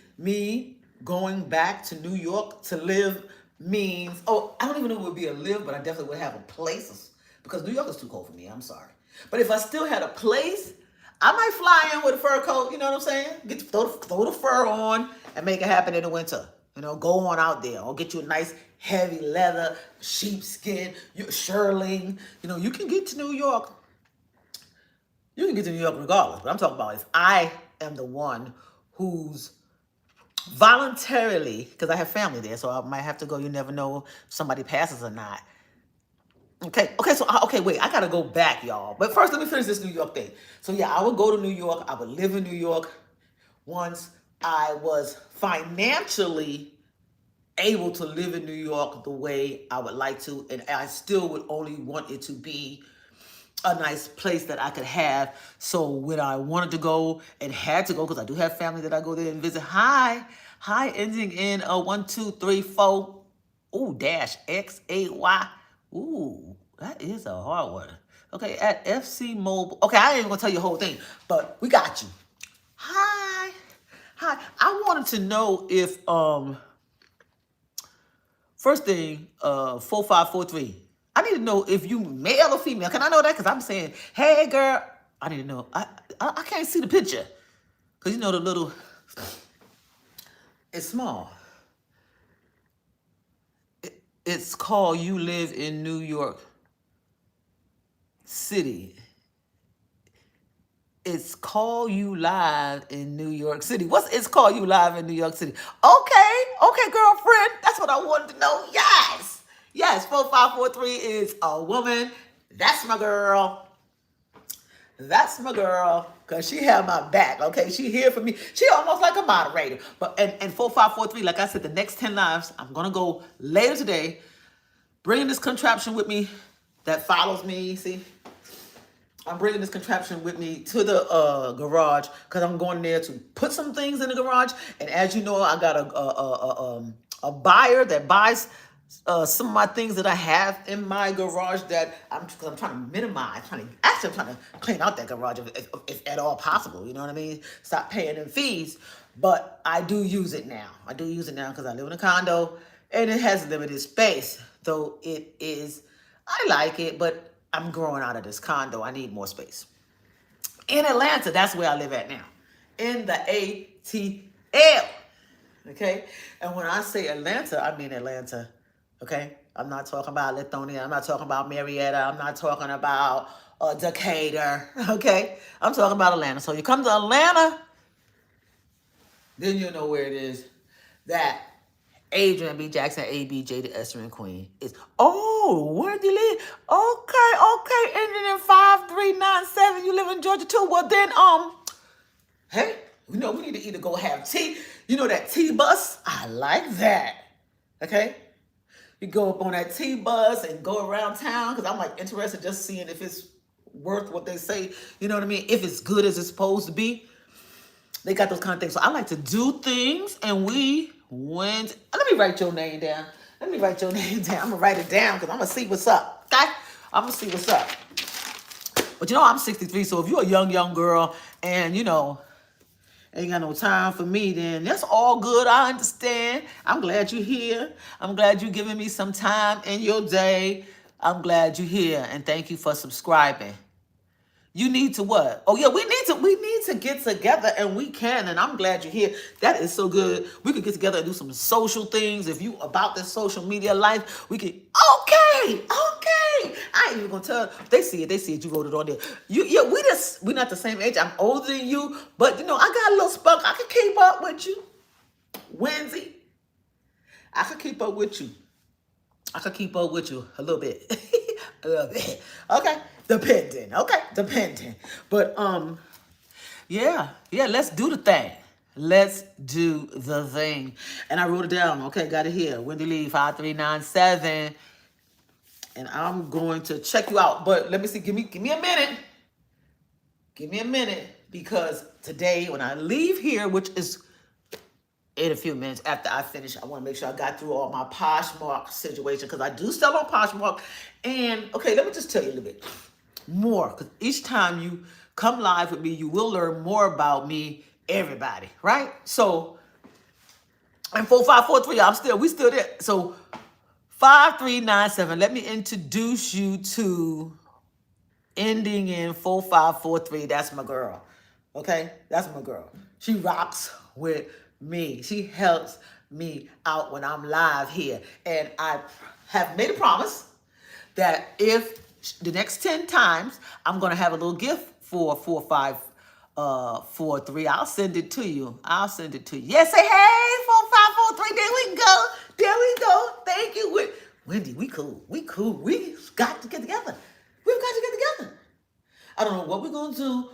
going back to New York to live means, oh, I don't even know if it would be a live, but I definitely would have a place. Because New York is too cold for me. I'm sorry. But if I still had a place, I might fly in with a fur coat. You know what I'm saying? Get to throw the fur on and make it happen in the winter. You know, go on out there. Or get you a nice heavy leather, sheepskin, shearling. You know, you can get to New York. You can get to New York regardless. But I'm talking about if I am the one who's voluntarily, because I have family there, so I might have to go. You never know if somebody passes or not. Okay, wait, I gotta go back, y'all. But first, let me finish this New York thing. So yeah, I would go to New York. I would live in New York once I was financially able to live in New York the way I would like to, and I still would only want it to be a nice place that I could have. So when I wanted to go and had to go, because I do have family that I go there and visit. Hi, ending in 1234. Ooh, dash XAY. Ooh, that is a hard one. Okay, at FC Mobile. Okay, I ain't even gonna tell you the whole thing, but we got you. Hi. I wanted to know if first thing 4543. I need to know if you male or female. Can I know that? Because I'm saying, hey girl. I need to know. I can't see the picture. Because you know the little, it's small. It's called You Live in New York City. It's called You Live in New York City. It's called You Live in New York City? Okay, girlfriend. That's what I wanted to know. Yes, 4543 is a woman. That's my girl. Because she had my back, okay? She here for me. She almost like a moderator. But and 4543, like I said, the next 10 lives, I'm going to go later today, bringing this contraption with me that follows me, see? I'm bringing this contraption with me to the garage because I'm going there to put some things in the garage. And as you know, I got a buyer that buys some of my things that I have in my garage that I'm trying to minimize. I'm trying to clean out that garage if at all possible. You know what I mean? Stop paying them fees. But I do use it now. Because I live in a condo and it has limited space. Though it is, I like it, but I'm growing out of this condo. I need more space. In Atlanta, that's where I live at now. In the ATL. Okay? And when I say Atlanta, I mean Atlanta. Okay? I'm not talking about Lithonia. I'm not talking about Marietta. I'm not talking about Decatur. Okay? I'm talking about Atlanta. So you come to Atlanta, then you'll know where it is that Adrian B. Jackson, ABJ, the Esthering Queen is. Oh, where do you live? Okay. Ending in 5397. You live in Georgia too. Well then, hey, we need to either go have tea. You know that tea bus? I like that. Okay? You go up on that tea bus and go around town because I'm like interested just seeing if it's worth what they say. You know what I mean? If it's good as it's supposed to be. They got those kind of things. So I like to do things, and we went. Let me write your name down. I'm going to write it down because I'm going to see what's up. Okay? I'm going to see what's up. But I'm 63, so if you're a young girl and, ain't got no time for me, then that's all good. I understand. I'm glad you're here. I'm glad you're giving me some time in your day. I'm glad you're here, and thank you for subscribing. You need to what? Oh yeah, we need to get together, and we can. And I'm glad you're here. That is so good. We could get together and do some social things. If you about this social media life, we can. Okay. I ain't even gonna tell. They see it. You wrote it on there. We not the same age. I'm older than you, but I got a little spunk. I can keep up with you, Wednesday. I could keep up with you a little bit. A little bit. Okay. Depending. But yeah, let's do the thing. And I wrote it down. Okay, got it here. Wendy Lee 5397. And I'm going to check you out. But let me see. Give me a minute. Give me a minute, because today when I leave here, which is in a few minutes after I finish, I want to make sure I got through all my Poshmark situation, because I do sell on Poshmark. And okay, let me just tell you a little bit more, because each time you come live with me, you will learn more about me, everybody, right? So, and 4543, we still there. So 5397, let me introduce you to ending in 4543. That's my girl. Okay? That's my girl. She rocks with me. She helps me out when I'm live here. And I have made a promise that if the next 10 times I'm going to have a little gift for 4543, I'll send it to you. I'll send it to you. Yes, say hey, 4543. There we go. There we go. Thank you. Wendy, we cool. We cool. We got to get together. We've got to get together. I don't know what we're going to do.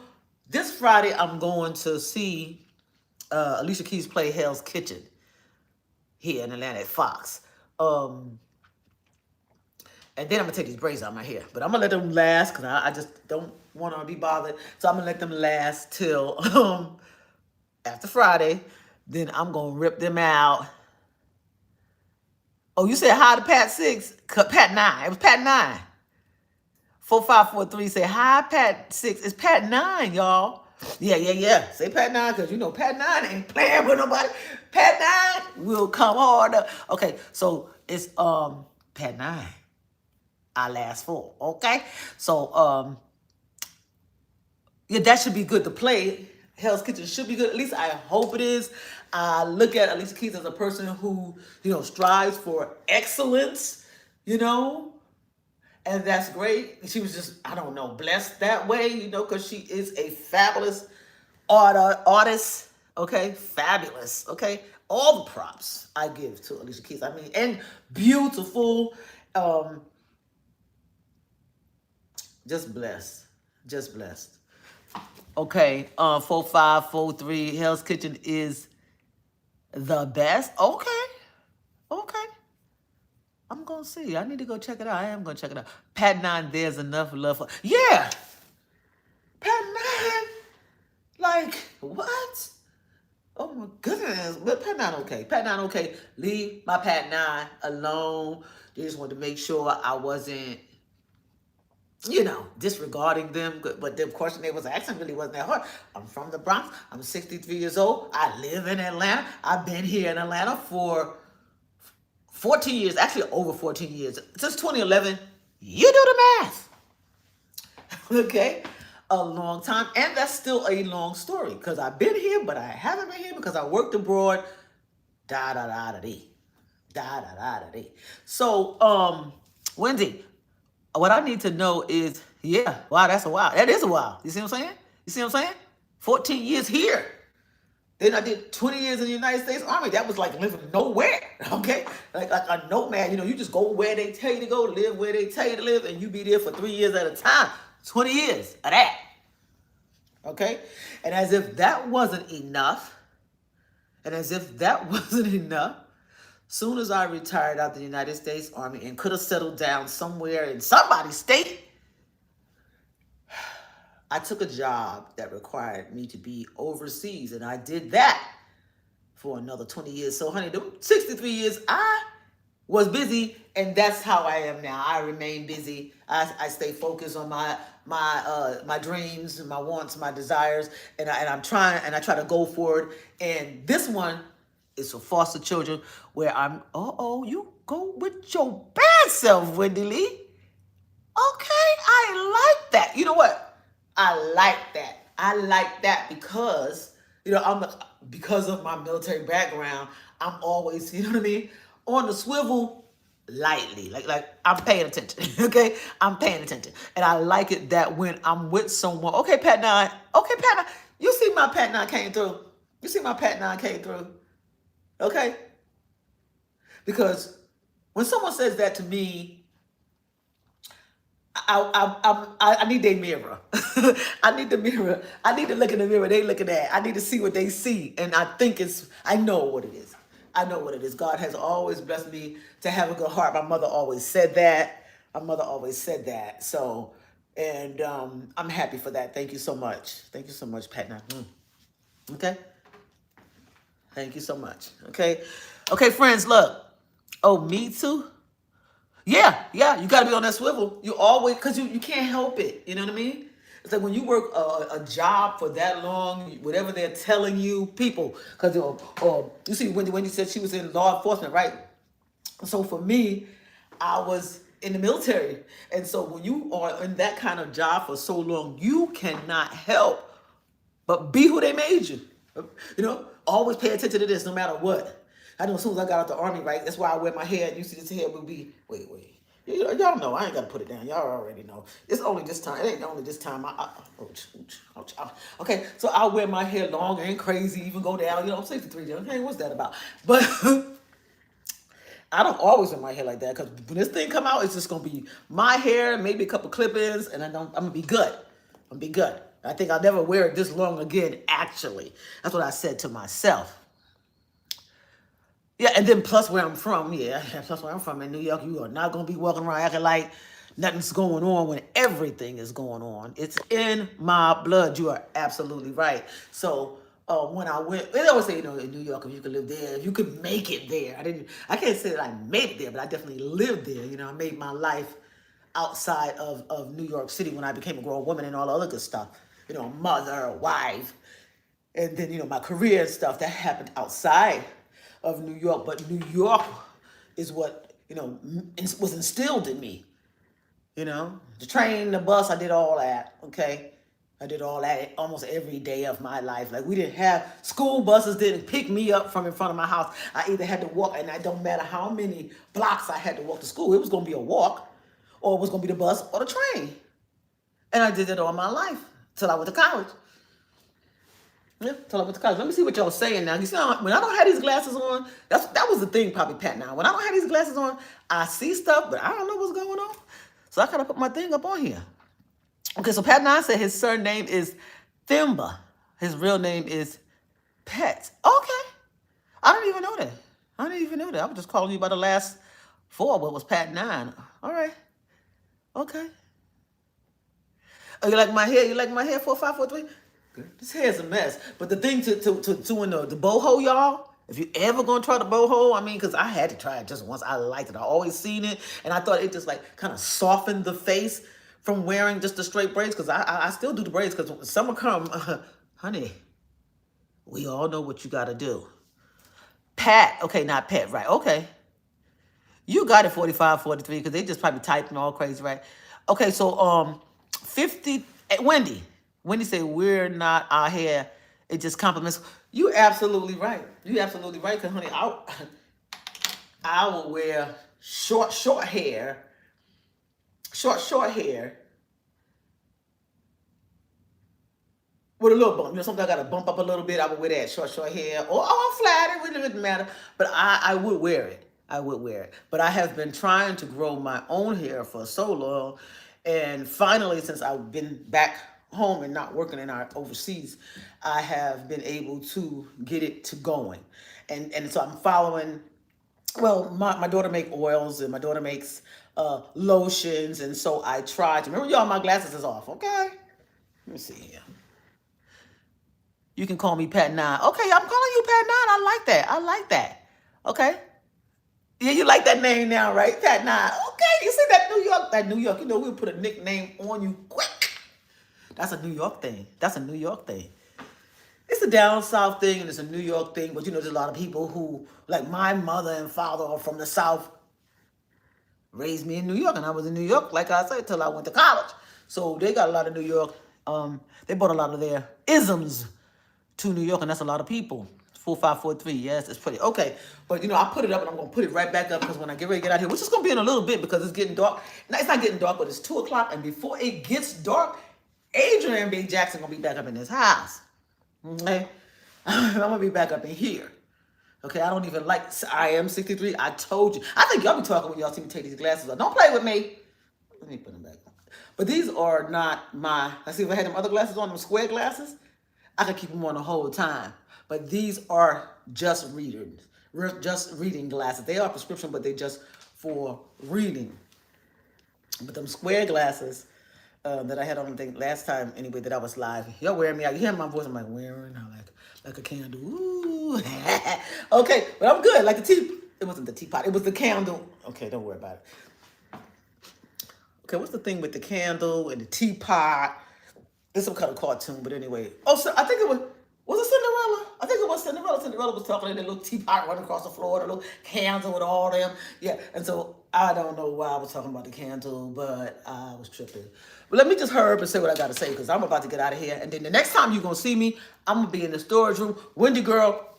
This Friday, I'm going to see Alicia Keys play Hell's Kitchen here in Atlanta at Fox. And then I'm going to take these braids out of my hair. But I'm going to let them last, because I just don't want to be bothered. So I'm going to let them last till after Friday. Then I'm going to rip them out. Oh, you said hi to Pat 6? Pat 9. It was Pat 9. 4543 say hi, Pat 6. It's Pat 9, y'all. Yeah. Say Pat 9, because you know Pat 9 ain't playing with nobody. Pat 9 will come harder. Okay, so it's Pat 9. I last 4. Okay? So yeah, that should be good to play. Hell's Kitchen should be good. At least I hope it is. I look at Alicia Keys as a person who, strives for excellence, and that's great. She was just, I don't know, blessed that way, because she is a fabulous artist, okay? Fabulous, okay? All the props I give to Alicia Keys. I mean, and beautiful. Just blessed. Just blessed. Okay, 4543, Hell's Kitchen is the best. Okay. I'm going to see. I need to go check it out. I am going to check it out. Pat 9, there's enough love for... Yeah! Pat 9! Like, what? Oh, my goodness. But Pat 9, okay. Pat 9, okay. Leave my Pat 9 alone. They just wanted to make sure I wasn't, disregarding them. But the question they was asking really wasn't that hard. I'm from the Bronx. I'm 63 years old. I live in Atlanta. I've been here in Atlanta for 14 years, actually over 14 years, since 2011. You do the math. Okay? A long time. And that's still a long story, because I've been here, but I haven't been here because I worked abroad. Da-da-da-da-dee. Da-da-da-da-dee. So, Wendy, what I need to know is, yeah, wow, that's a while. That is a while. You see what I'm saying? 14 years here. Then I did 20 years in the United States Army. That was like living nowhere, okay? Like a nomad, you just go where they tell you to go, live where they tell you to live, and you be there for 3 years at a time. 20 years of that, okay? And as if that wasn't enough, soon as I retired out the United States Army and could have settled down somewhere in somebody's state, I took a job that required me to be overseas, and I did that for another 20 years. So, honey, them 63 years, I was busy, and that's how I am now. I remain busy. I stay focused on my dreams, my wants, my desires, and I try to go for it. And this one is for foster children, where you go with your bad self, Wendy Lee. Okay, I like that. You know what? I like that because, because of my military background, I'm always, on the swivel lightly. Like I'm paying attention, okay? I'm paying attention. And I like it that when I'm with someone, okay, Pat 9, you see my Pat 9 came through. Okay? Because when someone says that to me, I need their mirror. I need the mirror. I need to look in the mirror they looking at. I need to see what they see. And I know what it is. God has always blessed me to have a good heart. My mother always said that. So And I'm happy for that. Thank you so much. Thank you so much, Pat. Okay. Thank you so much. Okay. Okay, friends, look. Oh, me too? Yeah, yeah. You got to be on that swivel. You always, because you can't help it. You know what I mean? It's like when you work a job for that long, whatever they're telling you, people, because you see, when you said she was in law enforcement, right? So for me, I was in the military. And so when you are in that kind of job for so long, you cannot help but be who they made you. You know, always pay attention to this no matter what. I know as soon as I got out the army, right? That's why I wear my hair. You see this hair would be, wait. Y'all know, I ain't got to put it down. Y'all already know. It's only this time. It ain't only this time. Ouch. Okay, so I'll wear my hair long and crazy, even go down. You know, I'm 63. Okay, what's that about? But I don't always wear my hair like that because when this thing come out, it's just gonna be my hair, maybe a couple clip-ins, and I'm gonna be good. I'm gonna be good. I think I'll never wear it this long again. Actually, that's what I said to myself. Yeah, and then plus where I'm from, plus where I'm from in New York, you are not gonna be walking around acting like nothing's going on when everything is going on. It's in my blood. You are absolutely right. So when I went, they always say, you know, in New York, if you could live there, if you could make it there. I can't say that I made it there, but I definitely lived there. You know, I made my life outside of New York City when I became a grown woman and all the other good stuff. You know, mother, wife, and then, you know, my career and stuff that happened outside of New York. But New York is what, you know, was instilled in me. You know, the train, the bus, I did all that. Okay. I did all that almost every day of my life. Like we didn't have school buses didn't pick me up from in front of my house. I either had to walk, and it don't matter how many blocks I had to walk to school. It was going to be a walk, or it was going to be the bus or the train. And I did it all my life till I went to college. Yeah, till I went to college. Let me see what y'all saying now. You see, when I don't have these glasses on, that was the thing, probably, Pat. Now, when I don't have these glasses on, I see stuff, but I don't know what's going on. So I gotta put my thing up on here. Okay, so Pat Nine said his surname is Thimba. His real name is Pet. Okay, I didn't even know that. I didn't even know that. I was just calling you by the last four. What was Pat Nine? All right. Okay. Oh, you like my hair? You like my hair? 4543. This hair's a mess. But the thing to in the boho, y'all, if you ever gonna try the boho, I mean, because I had to try it just once. I liked it. I always seen it, and I thought it just like kind of softened the face from wearing just the straight braids. Because I still do the braids because when summer come, honey, we all know what you gotta do. Pat, okay, not Pet, right? Okay, you got it 45, 43 because they just probably typing all crazy, right? Okay, so 50. Wendy. Wendy said we're not our hair. It just compliments. You absolutely right. You absolutely right. Cause honey, I will wear short hair, short hair with a little bump. You know, sometimes I got to bump up a little bit. I would wear that short hair, or flat. It really wouldn't matter. But I would wear it. I would wear it. But I have been trying to grow my own hair for so long, and finally, since I've been back home and not working in our overseas, I have been able to get it to going. And so I'm following, well, my daughter makes oils and my daughter makes lotions. And so I try to, remember y'all, my glasses is off, okay? Let me see here. You can call me Pat Nine. Okay, I'm calling you Pat Nine. I like that. I like that. Okay. Yeah, you like that name now, right? Pat Nine. Okay, you see that New York, you know, we'll put a nickname on you quick. That's a New York thing. That's a New York thing. It's a down south thing and it's a New York thing, but you know, there's a lot of people who, like my mother and father are from the South, raised me in New York, and I was in New York, like I said, till I went to college. So they got a lot of New York. They brought a lot of their isms to New York, and that's a lot of people. 4543, yes, it's pretty. Okay, but you know, I put it up and I'm going to put it right back up because when I get ready to get out here, which is going to be in a little bit because it's getting dark. No, it's not getting dark, but it's 2 o'clock, and before it gets dark, Adrian B. Jackson gonna be back up in his house. Okay, I'm gonna be back up in here. Okay, I don't even like. I am 63. I told you. I think y'all be talking when y'all see me take these glasses off. Don't play with me. Let me put them back on. But these are not my. I see if I had them other glasses on, them square glasses, I could keep them on the whole time. But these are just reading glasses. They are prescription, but they just for reading. But them square glasses. that I had on the thing last time anyway that I was live. Y'all wearing me out. You hear my voice? I'm like wearing out like a candle. Ooh. Okay, but I'm good. Like the tea. It wasn't the teapot. It was the candle. Okay, don't worry about it. Okay, what's the thing with the candle and the teapot? This is some kind of cartoon, but anyway. Oh, so I think it was it Cinderella? I think it was Cinderella. Cinderella was talking and the little teapot running across the floor, the little candle with all them. Yeah, and so I don't know why I was talking about the candle, but I was tripping. But let me just hurry up and say what I gotta say because I'm about to get out of here. And then the next time you're gonna see me, I'm gonna be in the storage room. Wendy girl,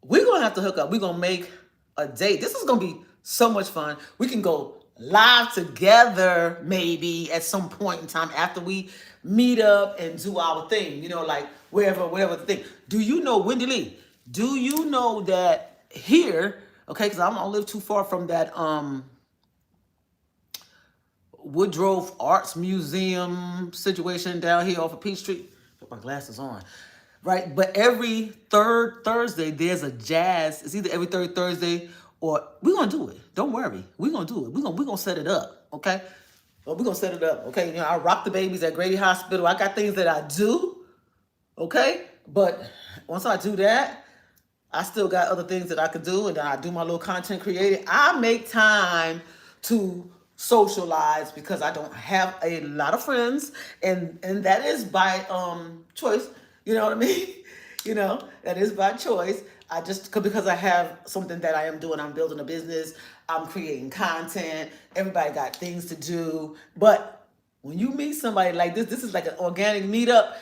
we're gonna have to hook up. We're gonna make a date. This is gonna be so much fun. We can go live together maybe at some point in time after we meet up and do our thing, like wherever the thing. Do you know, Wendy Lee, do you know that here, okay, because I don't live too far from that Woodruff Arts Museum situation down here off of Peachtree. Put my glasses on. Right? But every third Thursday, there's a jazz. It's either every third Thursday or we're going to do it. Don't worry. We're going to do it. We're going to set it up. Okay? Well, we're going to set it up. Okay? I rock the babies at Grady Hospital. I got things that I do. Okay? But once I do that, I still got other things that I could do. And then I do my little content creating. I make time to socialize because I don't have a lot of friends. And that is by choice. You know what I mean? That is by choice. I just, because I have something that I am doing. I'm building a business. I'm creating content. Everybody got things to do. But when you meet somebody like this is like an organic meetup.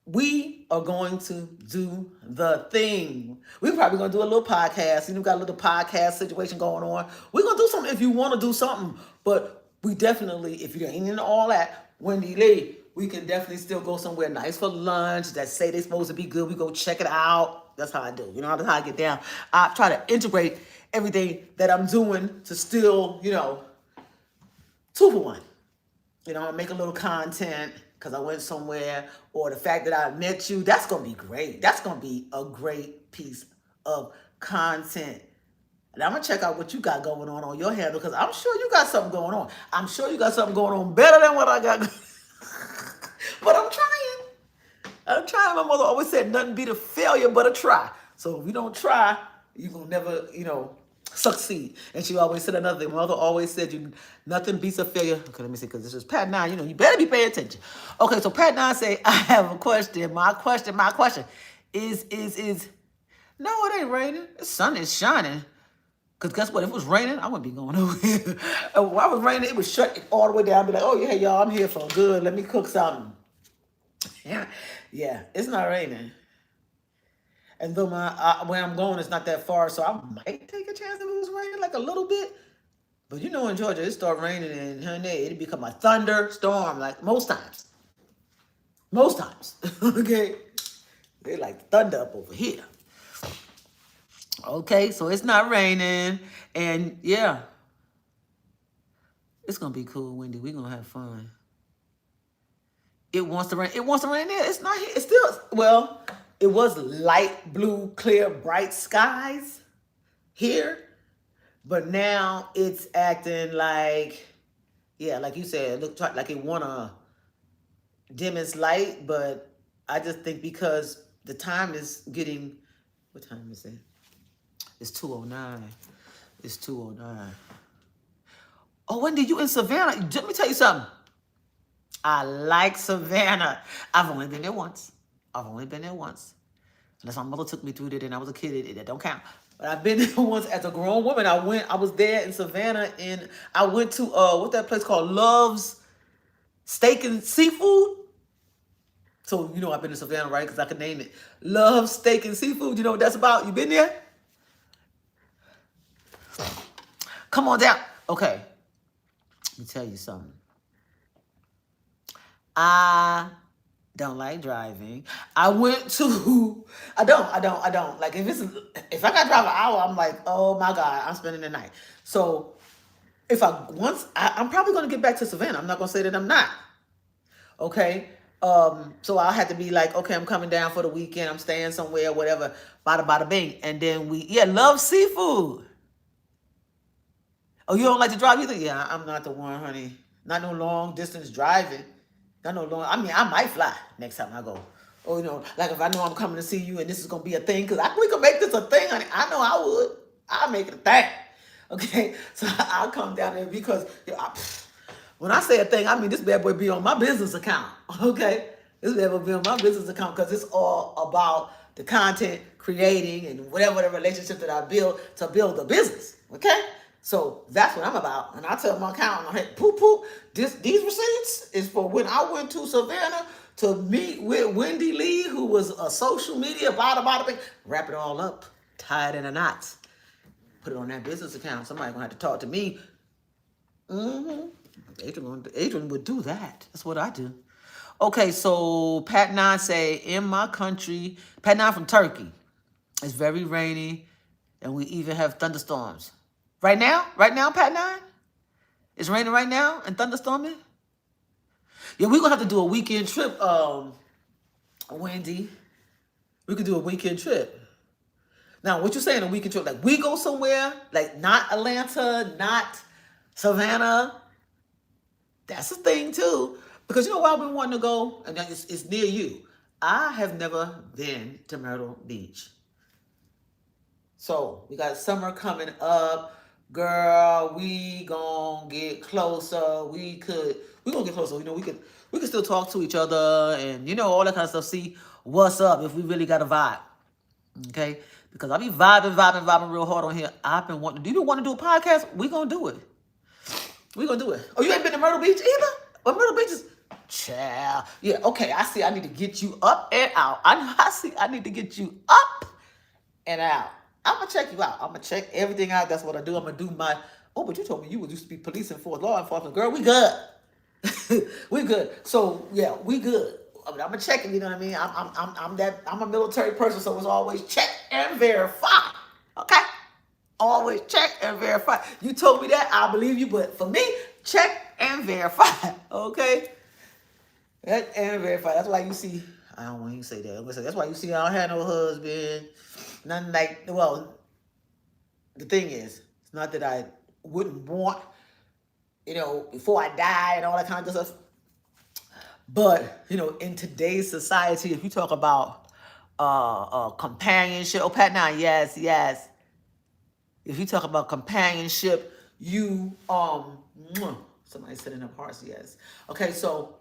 We are going to do the thing. We're probably going to do a little podcast. We got a little podcast situation going on. We're going to do something if you want to do something. But we definitely, if you ain't into all that, Wendy Lee, we can definitely still go somewhere nice for lunch that say they're supposed to be good. We go check it out. That's how I do. That's how I get down. I try to integrate everything that I'm doing to still, 2 for 1. I make a little content because I went somewhere, or the fact that I met you, that's going to be great. That's going to be a great piece of content. And I'm going to check out what you got going on your handle because I'm sure you got something going on. I'm sure you got something going on better than what I got. But I'm trying. My mother always said nothing beat a failure but a try. So if you don't try, you're going to never, succeed. And she always said another thing. My mother always said, nothing beats a failure. Okay, let me see, because this is Pat 9. You better be paying attention. Okay, so Pat 9 say, I have a question. My question is, no, it ain't raining. The sun is shining. Because guess what? If it was raining, I wouldn't be going over here. While it was raining, it would shut all the way down. I'd be like, oh, yeah, y'all, I'm here for good. Let me cook something. Yeah, it's not raining. And though where I'm going is not that far, so I might take a chance if it was raining like a little bit. But in Georgia, it start raining and honey, it become a thunderstorm like most times. Okay? They like thunder up over here. Okay, so it's not raining. And yeah, it's going to be cool, Wendy. We're going to have fun. It wants to rain. It wants to rain there. It's not here. It's still, well, it was light blue, clear, bright skies here. But now it's acting like, yeah, like you said, it looked like it want to dim its light. But I just think because the time is getting, what time is it? It's 2:09. It's 2:09. Oh, Wendy, you in Savannah? Let me tell you something. I like Savannah. I've only been there once. Unless my mother took me through there and I was a kid, that don't count. But I've been there once as a grown woman. I was there in Savannah and I went to what's that place called? Love's Steak and Seafood. So I've been to Savannah, right? Because I could name it. Love's Steak and Seafood. You know what that's about? You been there? Come on down. Okay. Let me tell you something. I don't like driving. I don't. Like if I got to drive an hour, I'm like, oh my God, I'm spending the night. So I'm probably going to get back to Savannah. I'm not going to say that I'm not. Okay. So I'll have to be like, okay, I'm coming down for the weekend. I'm staying somewhere, whatever, bada bing. And then love seafood. Oh, you don't like to drive either? Yeah, I'm not the one, honey. Not no long distance driving. Not no long. I mean, I might fly next time I go. Or like if I know I'm coming to see you and this is gonna be a thing, because we can make this a thing, honey. I know I would. I'll make it a thing. Okay, so I'll come down there because when I say a thing, I mean this bad boy be on my business account. Okay, this bad boy be on my business account because it's all about the content creating and whatever the relationship that I build to build a business. Okay, so that's what I'm about. And I tell my accountant, hey, these receipts is for when I went to Savannah to meet with Wendy Lee, who was a social media bada thing. Wrap it all up, tie it in a knot, put it on that business account. Somebody gonna have to talk to me. Adrian would do that. That's what I do. Okay, so Pat 9 say, in my country, Pat 9 from Turkey, it's very rainy and we even have thunderstorms. Right now, Pat 9? It's raining right now and thunderstorming? Yeah, we're going to have to do a weekend trip, Wendy. We could do a weekend trip. Now, what you saying, a weekend trip? Like, we go somewhere, like not Atlanta, not Savannah. That's a thing, too. Because you know where I've been wanting to go? And it's near you. I have never been to Myrtle Beach. So, we got summer coming up. Girl, we gonna get closer. We gonna get closer. We could still talk to each other and all that kind of stuff. See what's up if we really got a vibe. Okay? Because I be vibing real hard on here. I've been wanting. Do you want to do a podcast? We gonna do it. We gonna do it. Oh, you ain't been to Myrtle Beach either? Well, Myrtle Beach is child. Yeah. Okay. I see. I need to get you up and out. I see. I need to get you up and out. I'm gonna check you out. I'm gonna check everything out. That's what I do. I'm gonna do my. Oh, but you told me you used to be police and law enforcement. Girl, we good. We good. So yeah, we good. I mean, I'm gonna check it. You know what I mean? I'm a military person, so it's always check and verify. Okay. Always check and verify. You told me that, I believe you, but for me, check and verify. Okay? Check and verify. That's why you see, I don't want you to say that. I'm gonna say that's why you see I don't have no husband. Nothing like, well, the thing is, it's not that I wouldn't want, before I die and all that kind of stuff. But, in today's society, if you talk about companionship, Pat 9, yes. If you talk about companionship, you somebody said in the hearts, yes. Okay, so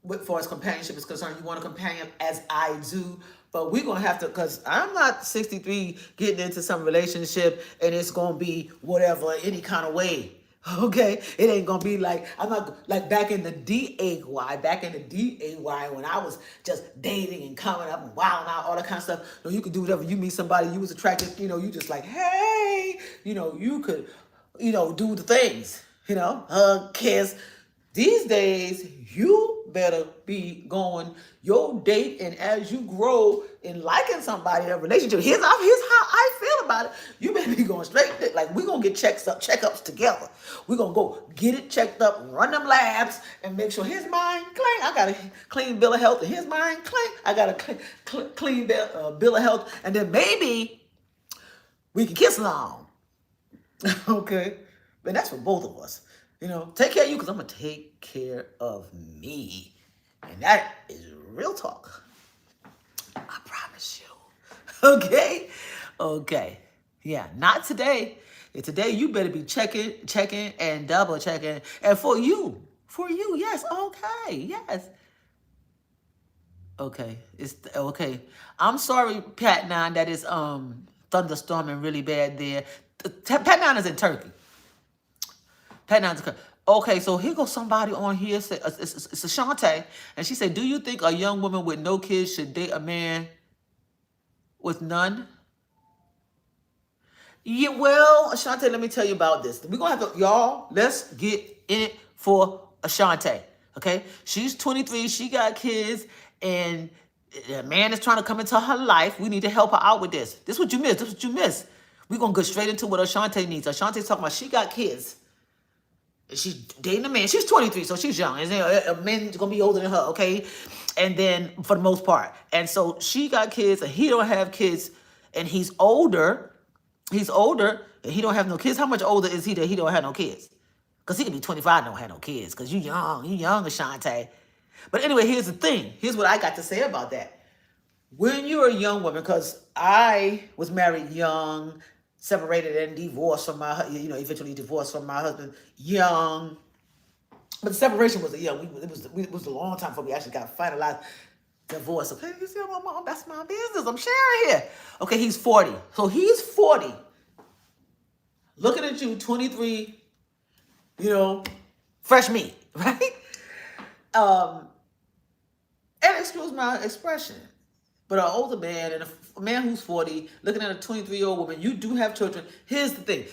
as far as companionship is concerned, you want a companion as I do, but we're gonna have to, because I'm not 63 getting into some relationship and it's gonna be whatever, any kind of way. Okay, it ain't gonna be like, I'm not like back in the DAY when I was just dating and coming up and wilding out, all that kind of stuff. You could do whatever. You meet somebody, you was attracted, you just like, hey, you could, do the things, hug, kiss. These days, you better be going your date, and as you grow in liking somebody, that relationship, here's how I feel about it. You better be going straight. Like, we're going to get checkups together. We're going to go get it checked up, run them labs, and make sure his mind clean. I got a clean bill of health, and his mind clean. I got a clean bill of health, and then maybe we can kiss along. Okay? But that's for both of us. Take care of you because I'm going to take care of me. And that is real talk. I promise you. Okay. Yeah, not today. And today you better be checking, and double checking. And for you, yes. Okay, yes. Okay, it's okay. I'm sorry, Pat 9, that is thunderstorming really bad there. Pat 9 is in Turkey. Pat 9 is in Turkey. Okay, so here goes somebody on here. It's Ashante, and she said, "Do you think a young woman with no kids should date a man with none?" Yeah, well, Ashante, let me tell you about this. We're gonna have to, y'all. Let's get in it for Ashante. Okay, she's 23. She got kids, and a man is trying to come into her life. We need to help her out with this. This is what you miss. We're gonna go straight into what Ashante needs. Ashante's talking about she got kids. She's dating a man. She's 23, so she's young. A man's gonna be older than her, okay? And then for the most part, and so she got kids, and he don't have kids, and he's older. And he don't have no kids. How much older is he that he don't have no kids? Because he could be 25 and don't have no kids. Because you young, Ashante. But anyway, here's the thing. Here's what I got to say about that. When you're a young woman, because I was married young, separated and divorced from my, eventually divorced from my husband young. But the separation was it was a long time before we actually got finalized divorce. Okay, you see, Mom, that's my business. I'm sharing here. Okay, he's 40. So he's 40. Looking at you, 23, fresh meat, right? And excuse my expression, but an older man and a man who's 40 looking at a 23-year-old woman, you do have children. Here's the thing.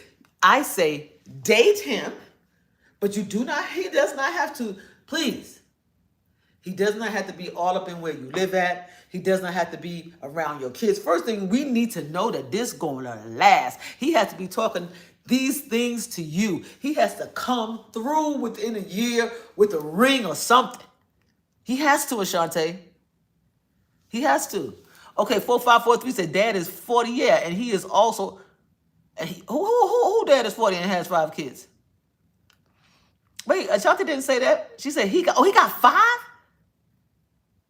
I say date him, but he does not have to, please. He does not have to be all up in where you live at. He does not have to be around your kids. First thing, we need to know that this going to last. He has to be talking these things to you. He has to come through within a year with a ring or something. He has to, Ashante. He has to. Okay, 4543 said dad is 40, yeah, and he is also, and who dad is 40 and has 5 kids? Wait, Ashante didn't say that. She said he got 5?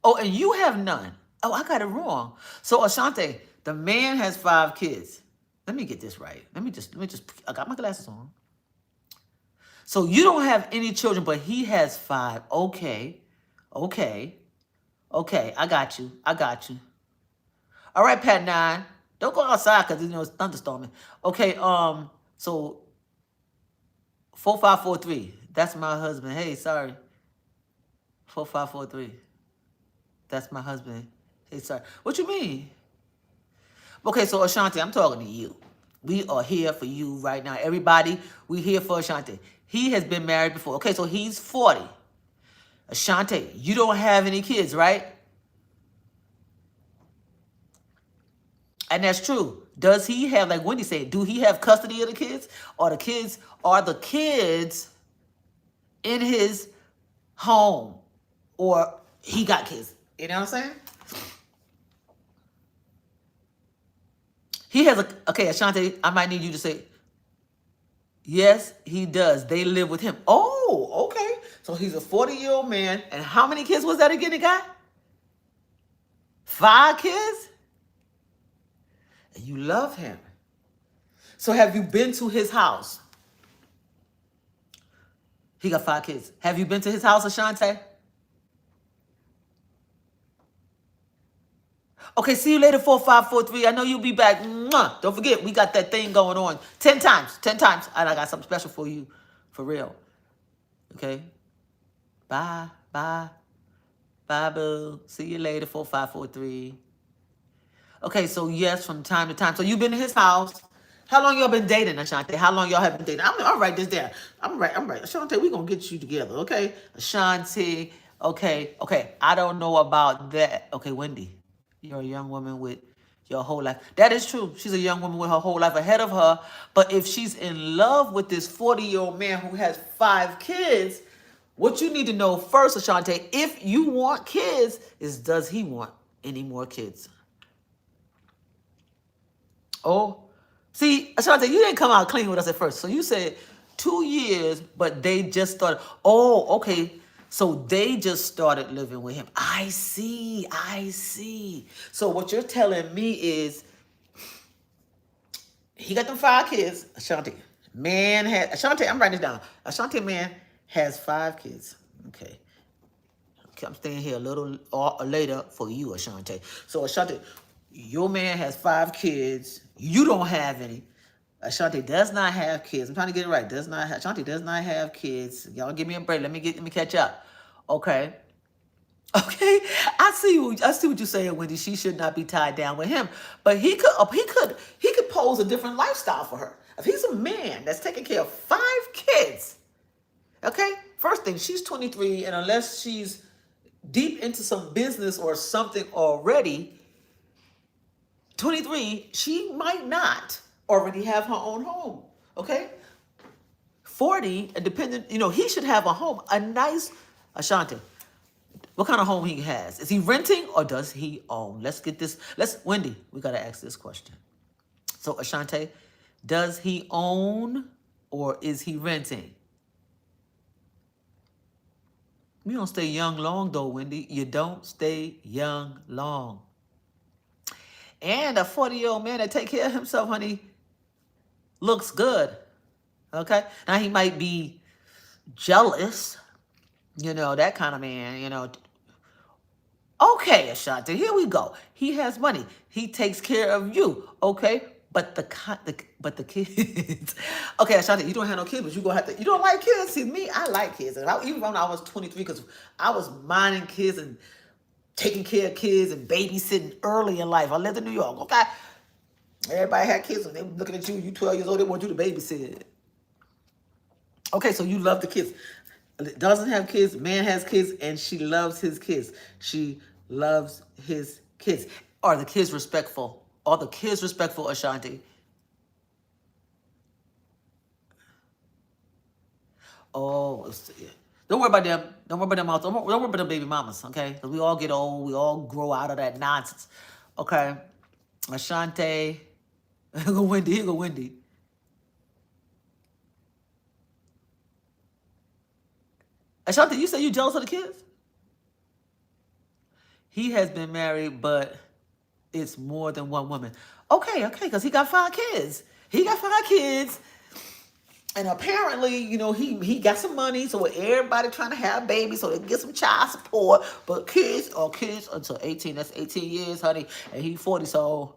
Oh, and you have none. Oh, I got it wrong. So Ashante, the man has 5 kids. Let me get this right. Let me just, I got my glasses on. So you don't have any children, but he has 5. Okay. I got you. All right, Pat 9. Don't go outside because it's thunderstorming. Okay, so 4543. That's my husband. Hey, sorry. 4543. That's my husband. Hey, sorry. What you mean? Okay, so Ashante, I'm talking to you. We are here for you right now. Everybody, we here for Ashante. He has been married before. Okay, so he's 40. Ashante, you don't have any kids, right? And that's true. Does he have, like Wendy said, do he have custody of the kids? Or the kids in his home? Or he got kids? You know what I'm saying? He has okay, Ashante, I might need you to say, yes, he does. They live with him. Oh, okay. So he's a 40-year-old man. And how many kids was that again he got? 5 kids? And you love him. So have you been to his house? He got 5 kids. Have you been to his house, Ashante? Okay, see you later, 4543. I know you'll be back. Mwah. Don't forget, we got that thing going on 10 times. 10 times. And I got something special for you. For real. Okay? Bye. Bye, boo. See you later, 4543. Okay, so yes, from time to time. So you've been to his house. How long y'all been dating, Ashante? How long y'all have been dating? I'll write this down. I'm right. Ashante, we're going to get you together, okay? Ashante, okay. I don't know about that. Okay, Wendy, you're a young woman with your whole life. That is true. She's a young woman with her whole life ahead of her. But if she's in love with this 40-year-old man who has 5 kids, what you need to know first, Ashante, if you want kids, is does he want any more kids? Oh, see, Ashante, you didn't come out clean with us at first. So you said 2 years, but they just started. Oh, okay. So they just started living with him. I see. So what you're telling me is he got them 5 kids. Ashante, I'm writing this down. Ashante man has 5 kids. Okay, I'm staying here a little later for you, Ashante. So Ashante, your man has 5 kids. You don't have any. Ashante does not have kids. I'm trying to get it right. Ashante does not have kids. Y'all give me a break. Let me catch up. Okay. I see what you're saying, Wendy. She should not be tied down with him. But he could pose a different lifestyle for her. If he's a man that's taking care of 5 kids, okay? First thing, she's 23, and unless she's deep into some business or something already, 23, she might not already have her own home, okay? 40, dependent, he should have a home, a nice, Ashante, what kind of home he has? Is he renting or does he own? Let's get this, Wendy, we got to ask this question. So Ashante, does he own or is he renting? You don't stay young long though, Wendy. You don't stay young long. And a 40-year-old man that take care of himself, honey, looks good. Okay? Now he might be jealous, that kind of man. Okay, Ashanti, here we go. He has money. He takes care of you. Okay? But the kids. Okay, Ashanti, you don't have no kids, but you gonna have to. You don't like kids. See me, I like kids. And even when I was 23, because I was minding kids and taking care of kids and babysitting early in life. I lived in New York. Okay, everybody had kids, and they were looking at you. You 12 years old, they want you to babysit. Okay, so you love the kids. Doesn't have kids, man has kids, and she loves his kids. She loves his kids. Are the kids respectful? Are the kids respectful, Ashanti? Oh, yeah. Don't worry about them. Don't worry about them. Don't worry about them baby mamas, okay? Because we all get old. We all grow out of that nonsense, okay? Ashanti. Here go Wendy. Here go Wendy. Ashanti, you say you jealous of the kids? He has been married, but it's more than one woman. Okay, because he got 5 kids. He got 5 kids. And apparently, he got some money, so everybody trying to have babies so they get some child support. But kids are kids until 18. That's 18 years, honey. And he 40, so...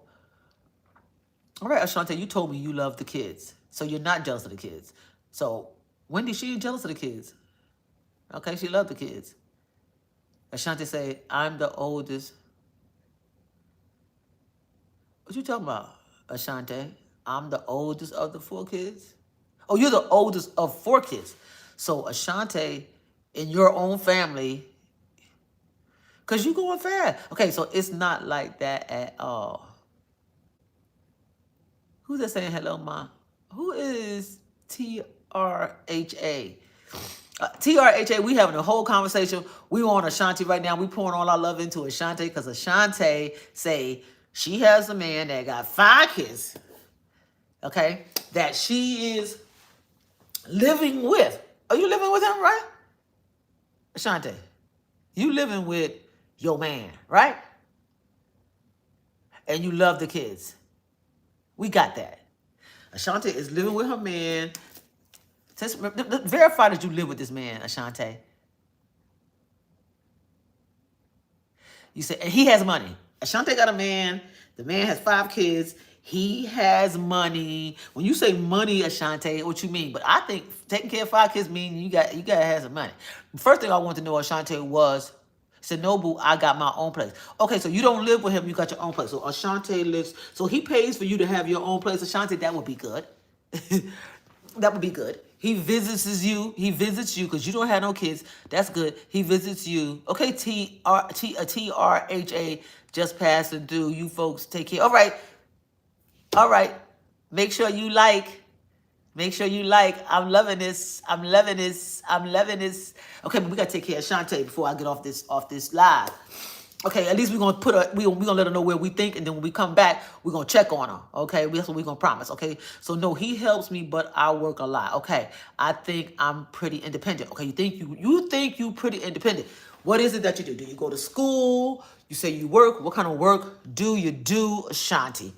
All right, Ashanti, you told me you love the kids. So you're not jealous of the kids. So Wendy, she ain't jealous of the kids. Okay, she loved the kids. Ashanti say, I'm the oldest. What you talking about, Ashanti? I'm the oldest of the 4 kids? Oh, you're the oldest of 4 kids. So Ashanti, in your own family, because you going fast. Okay, so it's not like that at all. Who's that saying hello, Ma? Who is TRHA? TRHA, we having a whole conversation. We on Ashanti right now. We pouring all our love into Ashanti because Ashanti say she has a man that got 5 kids, okay, that she is living with. Are you living with him, right? Ashanti, you living with your man, right? And you love the kids. We got that. Ashanti is living with her man. Verify that you live with this man, Ashanti. You say, and he has money. Ashanti got a man. The man has 5 kids. He has money. When you say money, Ashanti, what you mean? But I think taking care of 5 kids means you gotta have some money. First thing I wanted to know, Ashanti, was, said, no, boo, I got my own place. Okay, so you don't live with him, you got your own place. So Ashanti lives, so he pays for you to have your own place. Ashanti, that would be good. That would be good. He visits you because you don't have no kids. That's good. He visits you. Okay, TRHA just passing through. You folks take care. All right. Make sure you like. I'm loving this. Okay, but we gotta take care of Shantae before I get off this live. Okay, at least we're gonna let her know where we think, and then when we come back, we're gonna check on her. Okay, that's what we're gonna promise. Okay, so no, he helps me, but I work a lot. Okay, I think I'm pretty independent. Okay, you think you pretty independent. What is it that you do? Do you go to school? You say you work. What kind of work do you do, Ashanti?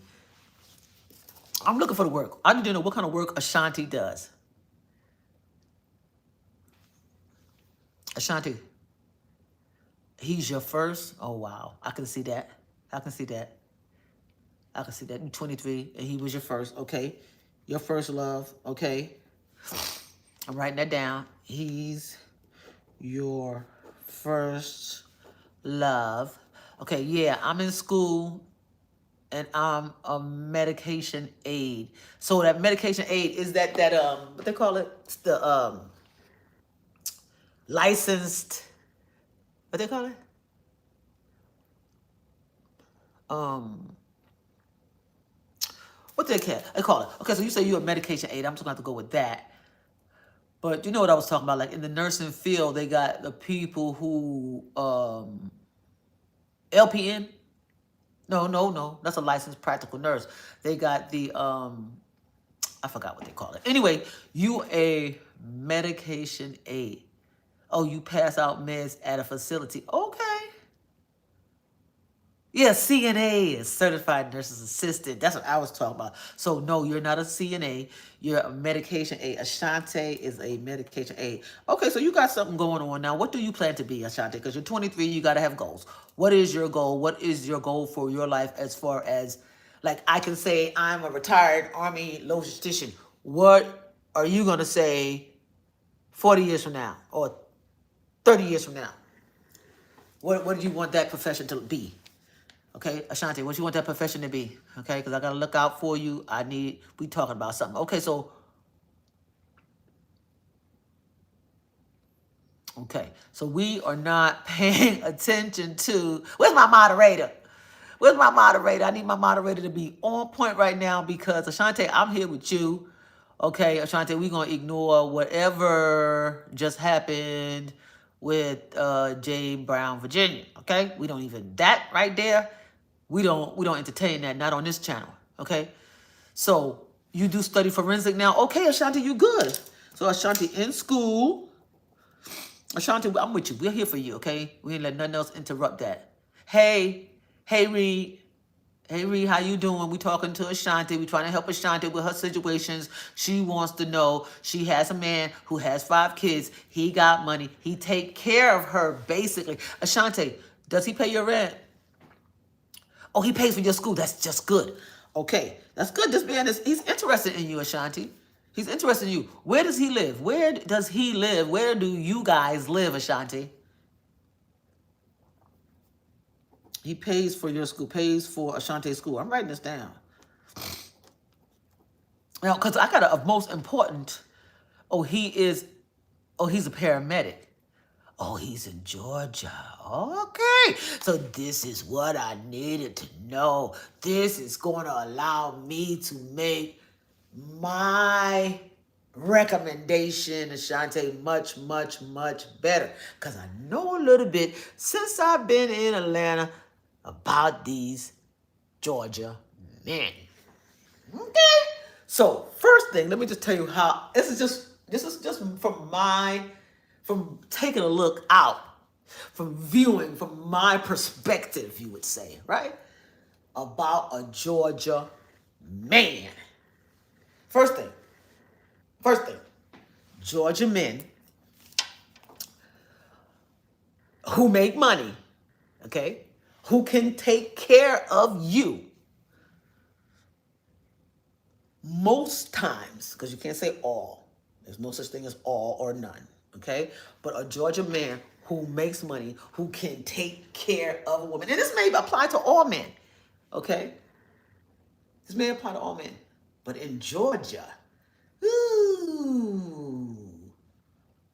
I'm looking for the work. I need to know what kind of work Ashanti does. Ashanti, he's your first? Oh, wow. I can see that. You're 23, and he was your first. Okay. Your first love. Okay. I'm writing that down. He's your first love. Okay, yeah, I'm in school, and I'm a medication aid. So that medication aid is that what they call it? It's the licensed, what they call it? What they call it? Okay, so you say you're a medication aid. I'm just gonna have to go with that. But you know what I was talking about? Like in the nursing field, they got the people who LPN. No. That's a licensed practical nurse. They got the I forgot what they call it. Anyway, you a medication aid. Oh, you pass out meds at a facility. Okay. Yeah, CNA is certified nurse's assistant. That's what I was talking about. So no, you're not a CNA. You're a medication aid. Ashante is a medication aid. Okay, so you got something going on now. What do you plan to be, Ashante? Because you're 23, you got to have goals. What is your goal? What is your goal for your life as far as, like, I can say I'm a retired Army logistician. What are you going to say 40 years from now or 30 years from now? What do you want that profession to be? Okay, Ashanti, what you want that profession to be? Okay, because I got to look out for you. We talking about something. Okay, so we are not paying attention to, where's my moderator? Where's my moderator? I need my moderator to be on point right now because Ashanti, I'm here with you. Okay, Ashanti, we're going to ignore whatever just happened with Jay Brown, Virginia. Okay, we don't even, that right there, we don't entertain that, not on this channel. Okay, so you do study forensic now. Okay, Ashanti, you good. So Ashanti in school. Ashanti, I'm with you. We're here for you, okay? We ain't let nothing else interrupt that. Hey Reed. Hey Reed, how you doing? We talking to Ashanti. We trying to help Ashanti with her situations. She wants to know. She has a man who has 5 kids. He got money. He take care of her basically. Ashanti, does he pay your rent? Oh, he pays for your school. That's just good. Okay, that's good. This man he's interested in you, Ashanti. He's interested in you. Where does he live? Where does he live? Where do you guys live, Ashanti? He pays for your school, pays for Ashanti's school. I'm writing this down. Now, because I got a most important, he's a paramedic. Oh, he's in Georgia. Okay. So this is what I needed to know. This is going to allow me to make my recommendation, Ashanti, much, much, much better. Because I know a little bit since I've been in Atlanta about these Georgia men. Okay. So first thing, let me just tell you how this is just from taking a look out, from viewing from my perspective, you would say, right? About a Georgia man. First thing, Georgia men who make money, okay, who can take care of you most times, because you can't say all. There's no such thing as all or none, okay? But a Georgia man who makes money, who can take care of a woman. And this may apply to all men, okay? This may apply to all men. But in Georgia, ooh,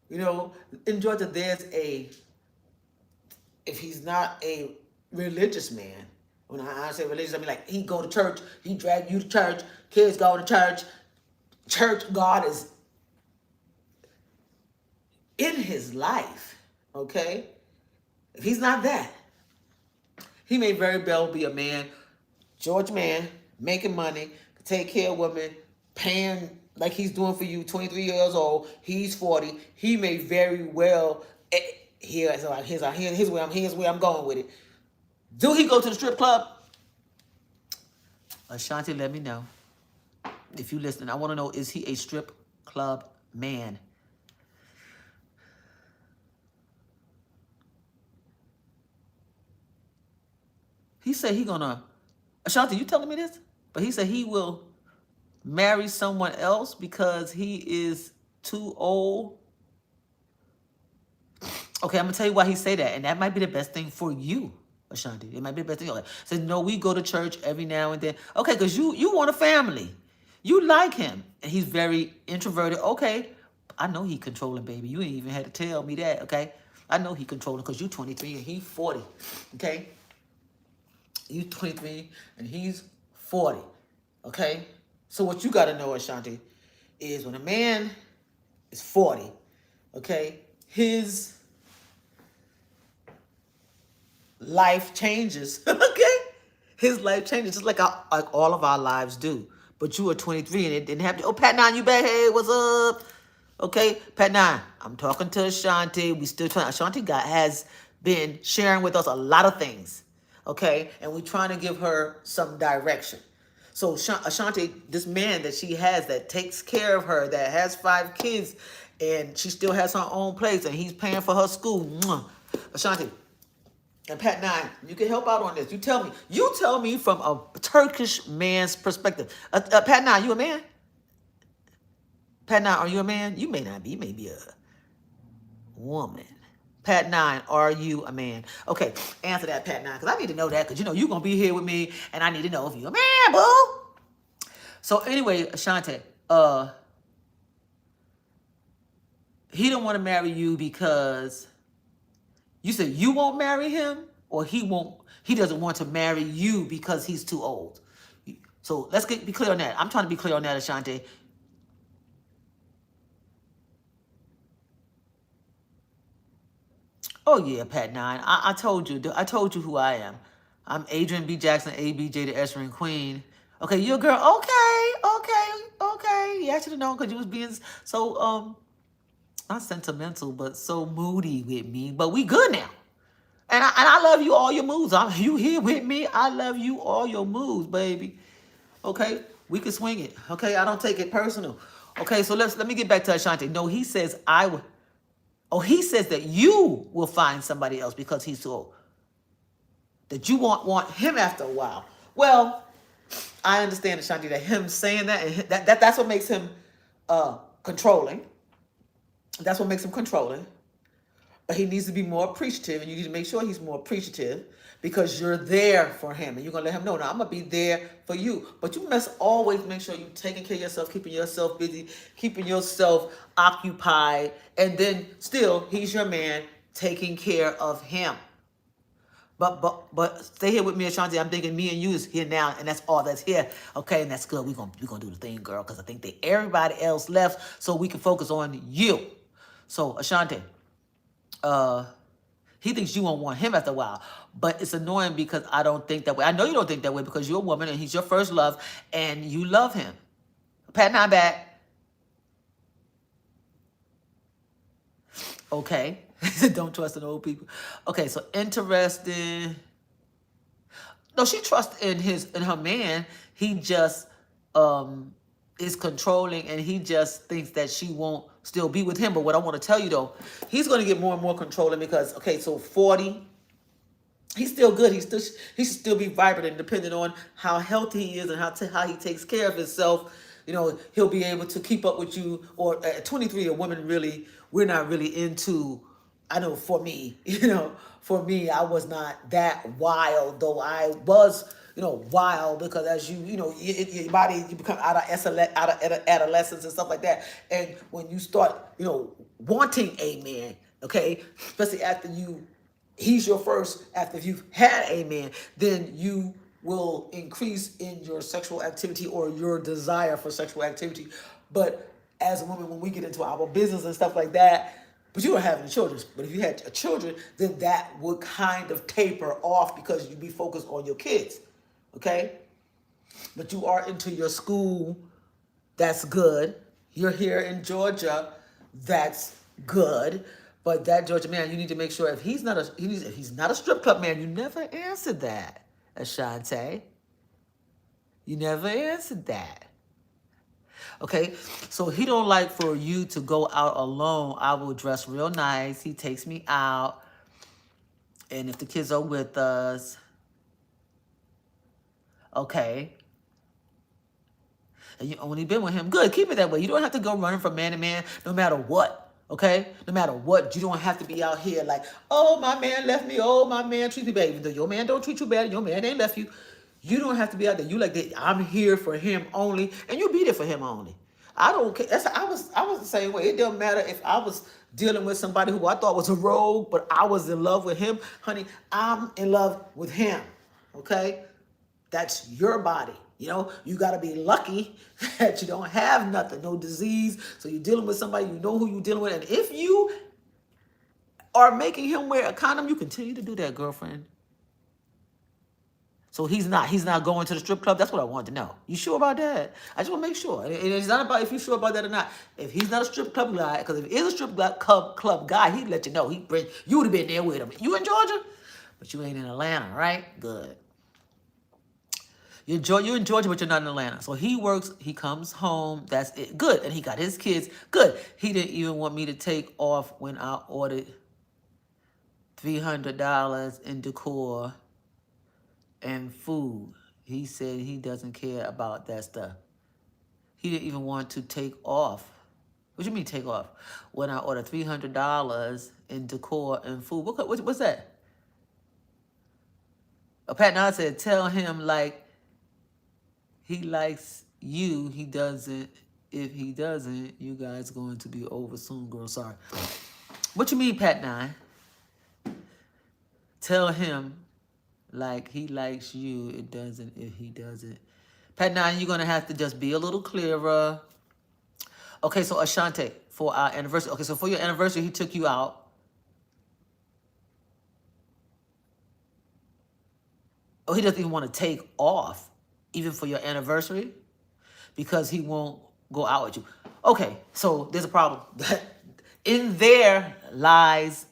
in Georgia, if he's not a religious man, when I say religious, I mean like he go to church, he drag you to church, kids go to church God is in his life, okay? If he's not that, he may very well be a man, George man, making money, take care of women, paying like he's doing for you, 23 years old, he's 40, he may very well, here's where I'm going with it. Do he go to the strip club? Ashanti, let me know. If you listen, I want to know, is he a strip club man? He said he gonna, Ashanti, you telling me this? But he said he will marry someone else because he is too old. Okay, I'm gonna tell you why he say that, and that might be the best thing for you, Ashanti. It might be the best thing. Okay. Said no, we go to church every now and then. Okay, because you want a family, you like him, and he's very introverted. Okay, I know he controlling, baby. You ain't even had to tell me that. Okay, I know he controlling because you 23 and he 40. Okay, you 23 and he's 40. Okay, so what you got to know, Ashanti, is when a man is 40, okay, his life changes. Okay, his life changes just like all of our lives do. But you are 23 and it didn't happen. Oh, Pat, now you back. Hey, what's up? Okay, Pat Nine, I'm talking to Ashanti. We still trying. Ashanti has been sharing with us a lot of things. Okay, and we're trying to give her some direction. So Ashanti, this man that she has that takes care of her, that has 5 kids, and she still has her own place, and he's paying for her school. Mwah. Ashanti and Pat Nine, you can help out on this. You tell me. You tell me from a Turkish man's perspective. Pat Nine, you a man? Pat Nine, are you a man? You may not be. You may be a woman. Pat Nine, are you a man? Okay, answer that, Pat Nine, because I need to know that, because you know you're going to be here with me, and I need to know if you're a man, boo. So anyway, Ashanti, he don't want to marry you because you said you won't marry him, or he doesn't want to marry you because he's too old. So let's be clear on that. I'm trying to be clear on that, Ashanti. Oh yeah, Pat Nine. I told you. I told you who I am. I'm Adrian B. Jackson, ABJ, the Esthering Queen. Okay, you're a girl. Okay. You actually know because you was being so not sentimental, but so moody with me. But we good now. And I love you all your moves. You here with me. I love you all your moves, baby. Okay, we can swing it. Okay, I don't take it personal. Okay, so let me get back to Ashanti. No, he says I would. Oh, he says that you will find somebody else because he's too old. That you want him after a while. Well, I understand, Ashanti, that him saying that, and that's what makes him controlling. That's what makes him controlling. But he needs to be more appreciative, and you need to make sure he's more appreciative because you're there for him, and you're gonna let him know. Now I'm gonna be there for you, but you must always make sure you're taking care of yourself, keeping yourself busy, keeping yourself occupied, and then still he's your man, taking care of him. But stay here with me, Ashanti. I'm thinking me and you is here now, and that's all that's here. Okay, and that's good. We're gonna do the thing, girl, because I think that everybody else left, so we can focus on you. So Ashanti, he thinks you won't want him after a while. But it's annoying because I don't think that way. I know you don't think that way because you're a woman and he's your first love and you love him. Pat not back. Okay. Don't trust in old people. Okay, so interesting. No, she trusts in her man. He just is controlling, and he just thinks that she won't still be with him. But what I want to tell you though, he's going to get more and more controlling because okay, so 40, he's still good. He should still be vibrant, and depending on how healthy he is and how he takes care of himself, you know, he'll be able to keep up with you. Or at 23, a woman really, we're not really into. I know for me, for me, I was not that wild, though I was, wild because as your body, you become out of adolescence and stuff like that. And when you start, wanting a man, okay, especially after he's your first, after you've had a man, then you will increase in your sexual activity or your desire for sexual activity. But as a woman, when we get into our business and stuff like that, but you don't have any children. But if you had children, then that would kind of taper off because you'd be focused on your kids. Okay? But you are into your school. That's good. You're here in Georgia. That's good. But that Georgia man, you need to make sure if he's not a strip club man, you never answered that, Ashanti. You never answered that. Okay, so he don't like for you to go out alone. I will dress real nice. He takes me out. And if the kids are with us, okay. And you only been with him, good, keep it that way. You don't have to go running from man to man no matter what, okay? No matter what, you don't have to be out here like, oh, my man left me, oh, my man treats me bad. Even though your man don't treat you bad, your man ain't left you. You don't have to be out there. You like that. I'm here for him only, and you'll be there for him only. I don't care. I was the same way. It doesn't matter if I was dealing with somebody who I thought was a rogue, but I was in love with him. Honey, I'm in love with him. Okay? That's your body. You got to be lucky that you don't have nothing, no disease. So you're dealing with somebody, you know who you're dealing with. And if you are making him wear a condom, you continue to do that, girlfriend. So he's not going to the strip club. That's what I wanted to know. You sure about that? I just want to make sure. And it's not about if you're sure about that or not. If he's not a strip club guy, because if he is a strip club guy, he'd let you know. You would have been there with him. You in Georgia, but you ain't in Atlanta, right? Good. You're in Georgia, but you're not in Atlanta. So he works, he comes home, that's it. Good. And he got his kids. Good. He didn't even want me to take off when I ordered $300 in decor and food. He said he doesn't care about that stuff. He didn't even want to take off. What do you mean take off? When I ordered $300 in decor and food. What's that? Pat Nod said, tell him like he likes you. He doesn't. If he doesn't, you guys going to be over soon, girl. Sorry. What you mean, Pat Nine? Tell him like he likes you. It doesn't if he doesn't. Pat Nine, you're going to have to just be a little clearer. Okay, so Ashante, for our anniversary. Okay, so for your anniversary, he took you out. Oh, he doesn't even want to take off, even for your anniversary, because he won't go out with you. Okay, so there's a problem. In there lies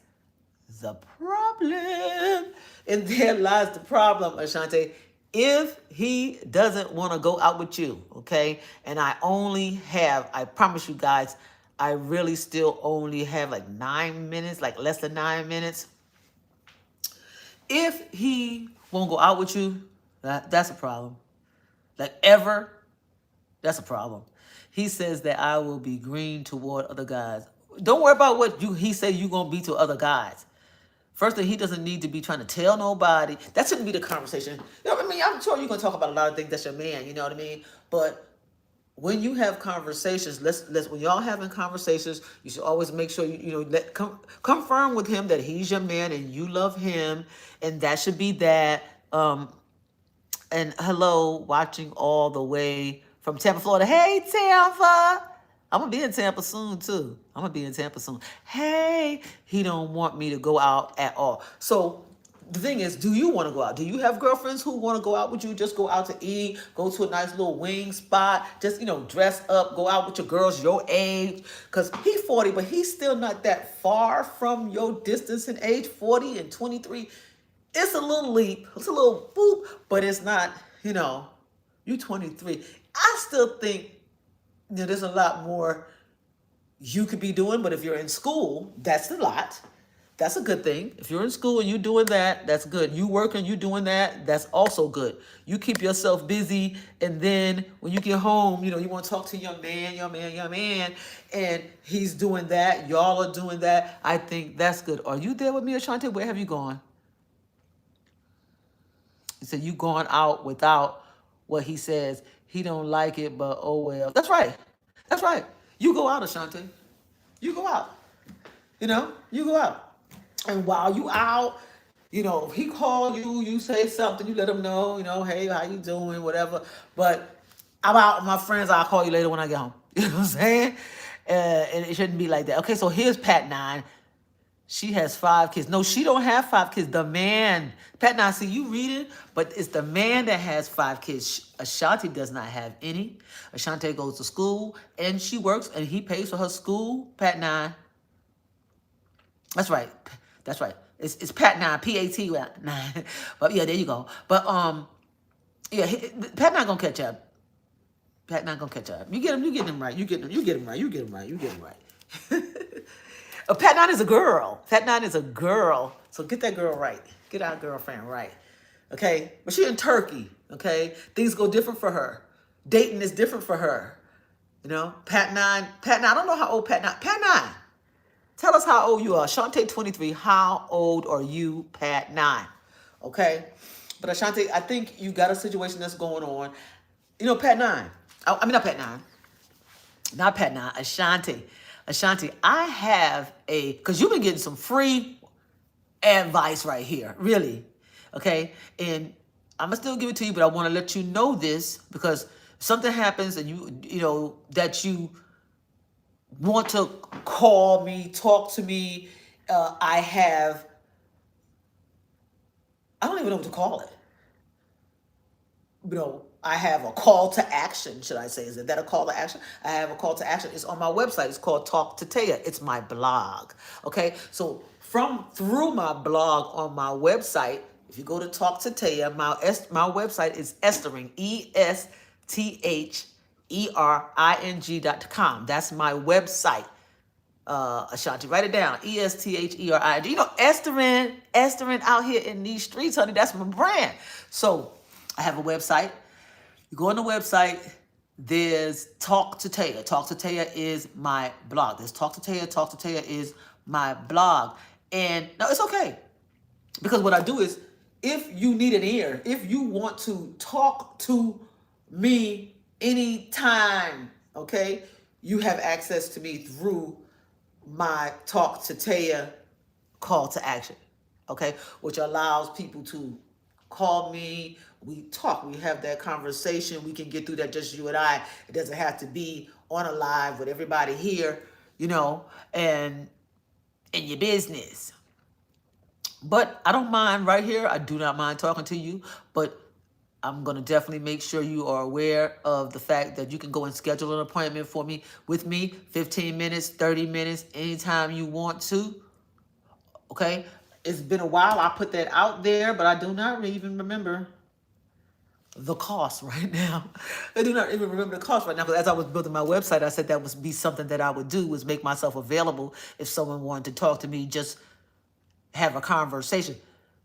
the problem. In there lies the problem, Ashante. If he doesn't want to go out with you, okay, and I promise you guys, I really still only have like 9 minutes, like less than 9 minutes. If he won't go out with you, that's a problem. Like ever, that's a problem. He says that I will be green toward other guys. Don't worry about what he said you're going to be to other guys. First thing, he doesn't need to be trying to tell nobody. That shouldn't be the conversation. You know what I mean? I'm sure you're going to talk about a lot of things. That's your man, you know what I mean? But when you have conversations, when y'all having conversations, you should always make sure confirm with him that he's your man and you love him, and that should be that. And hello, watching all the way from Tampa, Florida. Hey, Tampa. I'm going to be in Tampa soon, too. Hey, he don't want me to go out at all. So the thing is, do you want to go out? Do you have girlfriends who want to go out with you? Just go out to eat, go to a nice little wing spot, just, dress up, go out with your girls your age. Because he's 40, but he's still not that far from your distance in age, 40 and 23. It's a little leap. It's a little boop, but it's not, you 23. I still think there's a lot more you could be doing, but if you're in school, that's a lot. That's a good thing. If you're in school and you're doing that, that's good. You working, you doing that, that's also good. You keep yourself busy, and then when you get home, you want to talk to your man, and he's doing that. Y'all are doing that. I think that's good. Are you there with me, Ashante? Where have you gone? He said you going out without what he says. He don't like it, but oh well. That's right. That's right. You go out, Ashante. You go out. You go out. And while you out, if he call you, you say something, you let him know, hey, how you doing, whatever. But I'm out with my friends. I'll call you later when I get home. You know what I'm saying? And it shouldn't be like that. Okay, so here's Pat 9. She has 5 kids. No, she don't have 5 kids. The man, Pat, now see you reading, but it's the man that has 5 kids. Ashanti does not have any. Ashanti goes to school and she works and he pays for her school. Pat 9. That's right. That's right. It's Pat 9, P-A-T 9. But yeah, there you go. But yeah, Pat 9 gonna catch up. Pat 9 gonna catch up. You get him right. You get him right. Pat 9 is a girl. Pat 9 is a girl. So get that girl right. Get our girlfriend right. Okay? But she in Turkey. Okay? Things go different for her. Dating is different for her. Pat 9, I don't know how old Pat 9. Pat 9, tell us how old you are. Ashante 23, how old are you, Pat 9? Okay? But Ashante, I think you got a situation that's going on. Pat 9. I mean, not Pat 9. Not Pat 9. Ashanti, I have because you've been getting some free advice right here, really, okay? And I'm going to still give it to you, but I want to let you know this because if something happens and that you want to call me, talk to me, I don't even know what to call it. I have a call to action, should I say? Is that a call to action? I have a call to action. It's on my website. It's called Talk to Taya. It's my blog. Okay. So through my blog on my website, if you go to Talk to Taya, my website is Esthering, ESTHERING.com. That's my website. Ashanti, write it down. ESTHERING. Esthering out here in these streets, honey. That's my brand. So I have a website. You go on the website. There's Talk to Taya. Talk to Taya is my blog. There's Talk to Taya. Talk to Taya is my blog. And no, it's okay. Because what I do is, if you need an ear, if you want to talk to me anytime, okay, you have access to me through my Talk to Taya call to action, okay, which allows people to call me. We talk, we have that conversation. We can get through that, just you and I. It doesn't have to be on a live with everybody here, and in your business. But I don't mind right here. I do not mind talking to you, but I'm going to definitely make sure you are aware of the fact that you can go and schedule an appointment with me, 15 minutes, 30 minutes, anytime you want to. Okay? It's been a while. I put that out there, but I do not even remember the cost right now. I do not even remember the cost right now, because as I was building my website, I said that would be something that I would do, was make myself available if someone wanted to talk to me, just have a conversation.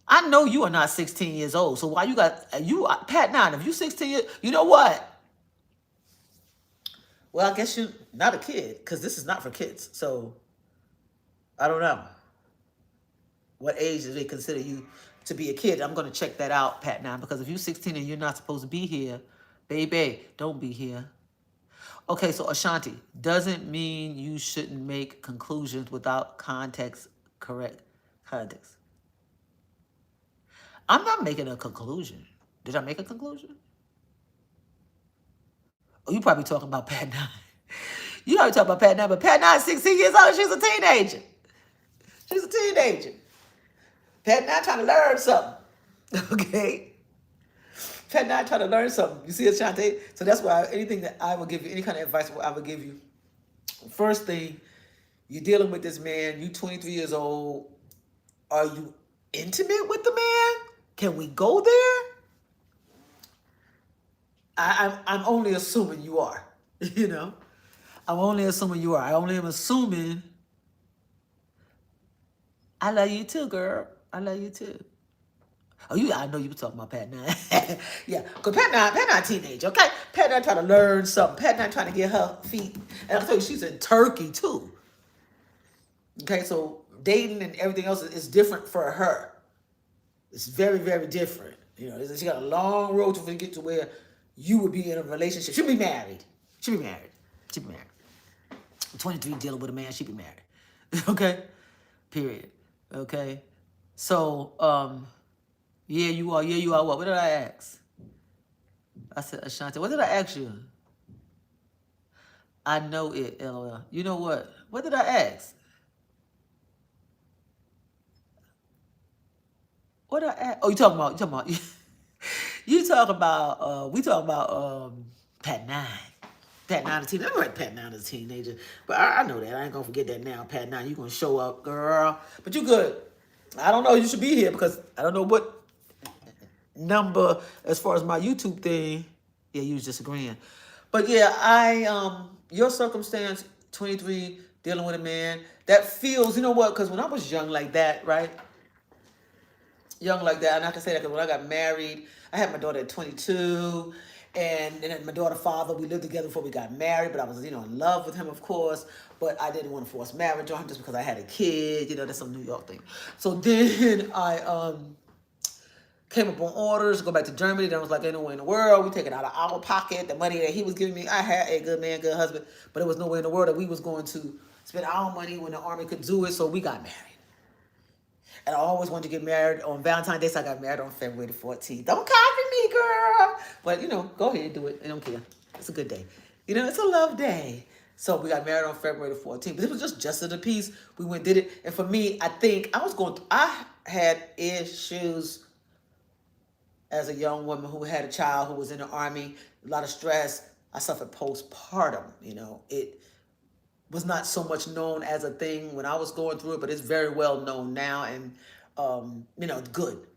I know you are not 16 years old, so why Pat 9, if you 16 years, you know what? Well, I guess you're not a kid, because this is not for kids. So I don't know what age do they consider you to be a kid. I'm going to check that out, Pat 9, because if you're 16 and you're not supposed to be here, baby, don't be here. Okay, so Ashanti, doesn't mean you shouldn't make conclusions without context, correct context. I'm not making a conclusion. Did I make a conclusion? Oh, you probably talking about Pat 9. You probably talking about Pat 9, but Pat 9 is 16 years old. She's a teenager. She's a teenager. Pat 9 trying to learn something. Okay? Pat 9 trying to learn something. You see, Ashante? So that's why anything that I will give you, any kind of advice I will give you, first thing, you're dealing with this man, you 23 years old. Are you intimate with the man? Can we go there? I'm only assuming you are, I'm only assuming you are. I only am assuming. I love you too, girl. I love you too. Oh, I know you were talking about Pat 9. Yeah, because Pat 9 teenager, okay? Pat 9 trying to learn something. Pat 9 trying to get her feet. And I tell you, she's in Turkey too. Okay, so dating and everything else is different for her. It's very, very different. She got a long road to get to where you would be in a relationship. She'll be married. She'll be married. 23 dealing with a man, she'll be married. Okay? Period. Okay? So, yeah, you are. Yeah, you are what? What did I ask? I said, Ashanti, what did I ask you? I know it, LOL. You know what? What did I ask? What did I ask? Oh, you talking about, we talking about Pat 9. Pat 9 is a teenager. I remember Pat 9 is a teenager. But I know that. I ain't going to forget that now. Pat 9, you going to show up, girl. But you good. I don't know. You should be here because I don't know what number as far as my YouTube thing. Yeah, you was disagreeing. But yeah, your circumstance, 23, dealing with a man, that feels, you know what? Because when I was young like that, right? Young like that, and I can say that because when I got married, I had my daughter at 22, and then my daughter's father, we lived together before we got married, but I was, in love with him, of course, but I didn't want to force marriage on him just because I had a kid, that's some New York thing. So then I came up on orders to go back to Germany. Then I was like, ain't no way in the world. We take it out of our pocket. The money that he was giving me, I had a good man, good husband, but there was no way in the world that we was going to spend our money when the army could do it, so we got married. And I always wanted to get married on Valentine's Day, so I got married on February the 14th. Don't copy me, girl. But, go ahead and do it. I don't care. It's a good day. It's a love day. So we got married on February the 14th. But it was just of the piece. We went and did it. And for me, I think I had issues as a young woman who had a child who was in the Army, a lot of stress. I suffered postpartum. It was not so much known as a thing when I was going through it, but it's very well known now. And, good.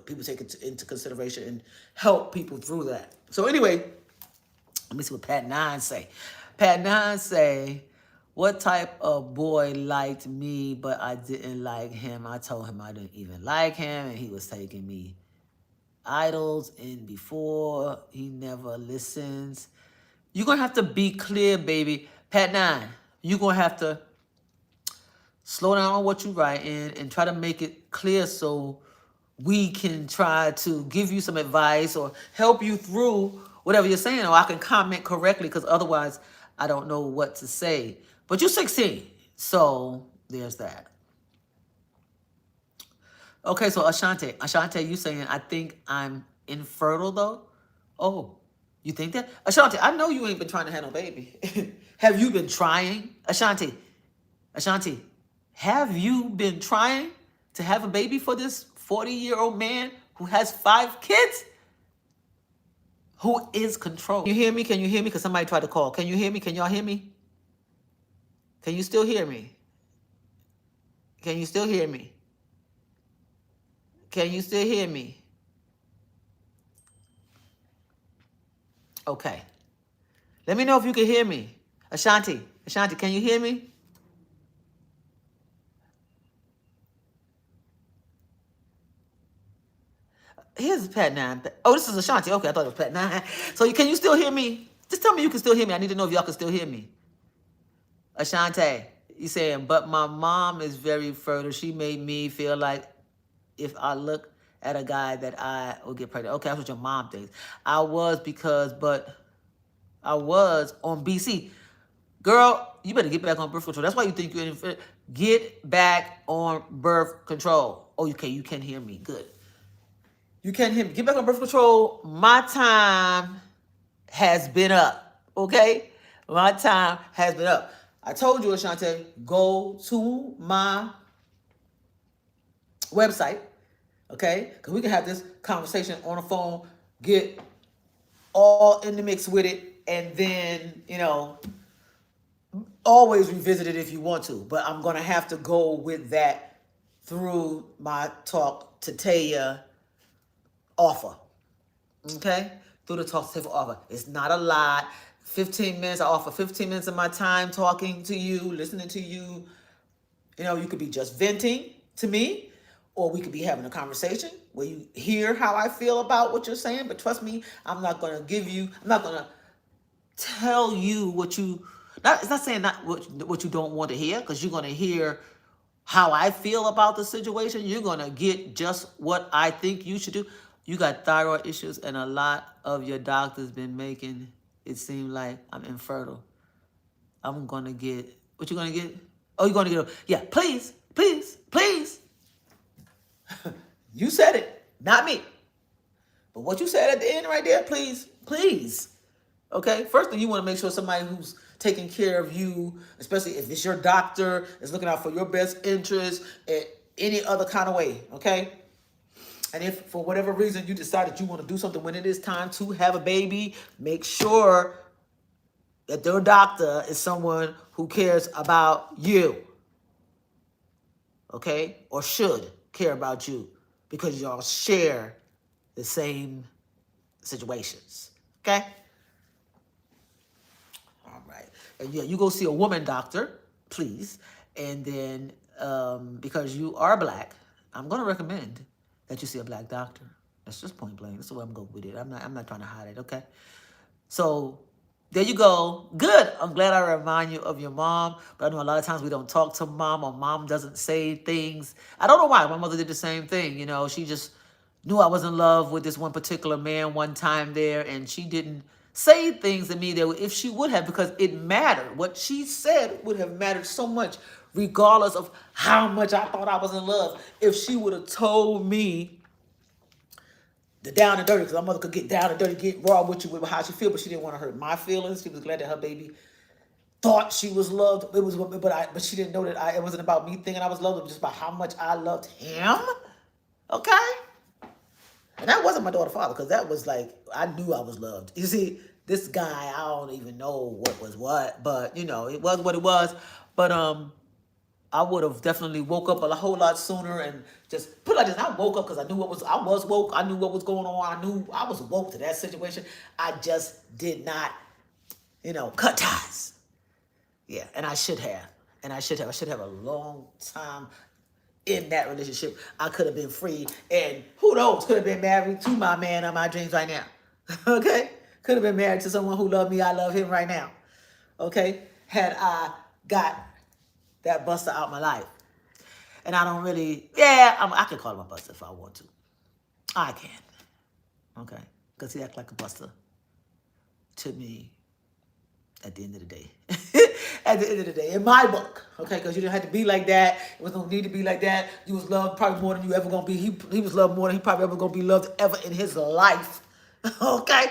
People take it into consideration and help people through that. So anyway, let me see what Pat Nine say. Pat Nine say, what type of boy liked me, but I didn't like him? I told him I didn't even like him, and he was taking me idols and before. He never listens. You're going to have to be clear, baby. Pat Nine, you're going to have to slow down on what you write in and try to make it clear so we can try to give you some advice or help you through whatever you're saying, or I can comment correctly, because otherwise I don't know what to say. But you're 16, so there's that. Okay, so Ashante, you saying, I think I'm infertile though? Oh, you think that? Ashante, I know you ain't been trying to have no baby. Have you been trying? Ashanti, have you been trying to have a baby for this 40-year-old man who has 5 kids? Who is controlled? You hear me? Can you hear me? Because somebody tried to call. Can you hear me? Can y'all hear me? Can you still hear me? Can you still hear me? Can you still hear me? Okay. Let me know if you can hear me. Ashanti, can you hear me? Here's Pat Nine. Oh, this is Ashanti. Okay, I thought it was Pat Nine. So can you still hear me? Just tell me you can still hear me. I need to know if y'all can still hear me. Ashanti, you saying, but my mom is very fertile. She made me feel like if I look at a guy that I will get pregnant. Okay, that's what your mom thinks. I was on BC. Girl, you better get back on birth control. That's why you think you're in. Get back on birth control. Oh, okay, you can hear me. Good. You can hear me. Get back on birth control. My time has been up. Okay? My time has been up. I told you, Ashante, go to my website. Okay? Because we can have this conversation on the phone, get all in the mix with it, and then, always revisit it if you want to. But I'm going to have to go with that through my Talk to Taya offer. Okay? Through the Talk to Taya offer. It's not a lot. 15 minutes. I offer 15 minutes of my time talking to you, listening to you. You could be just venting to me, or we could be having a conversation where you hear how I feel about what you're saying. But trust me, I'm not going to tell you what you, it's not saying not what you don't want to hear, because you're going to hear how I feel about the situation. You're going to get just what I think you should do. You got thyroid issues, and a lot of your doctors been making it seem like I'm infertile. I'm going to get, what you going to get? Oh, you're going to get, yeah, please. You said it, not me. But what you said at the end right there, please. Okay? First thing, you want to make sure somebody who's taking care of you, especially if it's your doctor, is looking out for your best interest in any other kind of way, okay? And if for whatever reason you decide that you want to do something when it is time to have a baby, make sure that their doctor is someone who cares about you, okay? Or should care about you, because y'all share the same situations, okay? All right. And yeah, you go see a woman doctor, please. And then because you are Black, I'm going to recommend that you see a Black doctor. That's just point blank. That's the way I'm going with it. I'm not trying to hide it, okay? So there you go. Good. I'm glad I remind you of your mom. But I know a lot of times we don't talk to mom, or mom doesn't say things. I don't know why. My mother did the same thing. She just knew I was in love with this one particular man one time there, and she didn't say things to me that if she would have, because it mattered. What she said would have mattered so much, regardless of how much I thought I was in love. If she would have told me the down and dirty, because my mother could get down and dirty, get raw with you with how she feel, but she didn't want to hurt my feelings. She was glad that her baby thought she was loved. But she didn't know that it wasn't about me thinking I was loved. It was just about how much I loved him. Okay? And that wasn't my daughter's father, because that was like, I knew I was loved. You see, this guy, I don't even know what was what, but it was what it was. But I would have definitely woke up a whole lot sooner and just put it like this. I woke up because I was woke. I knew what was going on. I knew I was woke to that situation. I just did not, cut ties. Yeah, and I should have. I should have a long time in that relationship. I could have been free, and who knows, could have been married to my man of my dreams right now. Okay? Could have been married to someone who loved me. I love him right now. Okay? Had I got that buster out my life. And I don't really, I can call him a buster if I want to. I can. Okay? Because he acts like a buster to me at the end of the day. At the end of the day, in my book, okay, because you didn't have to be like that. It was no need to be like that. You was loved probably more than you ever gonna be. He was loved more than he probably ever gonna be loved ever in his life. Okay,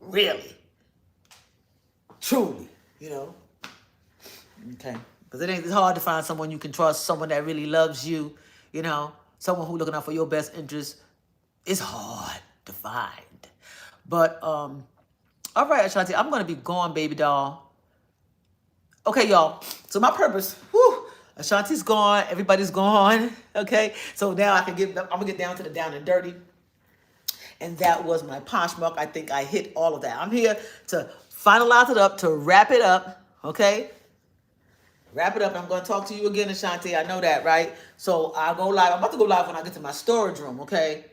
really, truly, Okay, because it's hard to find someone you can trust, someone that really loves you, someone who's looking out for your best interest. It's hard to find, but all right, Ashanti, I'm gonna be gone, baby doll. Okay, y'all. So my purpose, Ashanti's gone. Everybody's gone. Okay. So now I'm gonna get down to the down and dirty. And that was my Poshmark. I think I hit all of that. I'm here to finalize it up, to wrap it up. Okay. Wrap it up. I'm going to talk to you again, Ashanti. I know that, right? So I'll go live. I'm about to go live when I get to my storage room. Okay.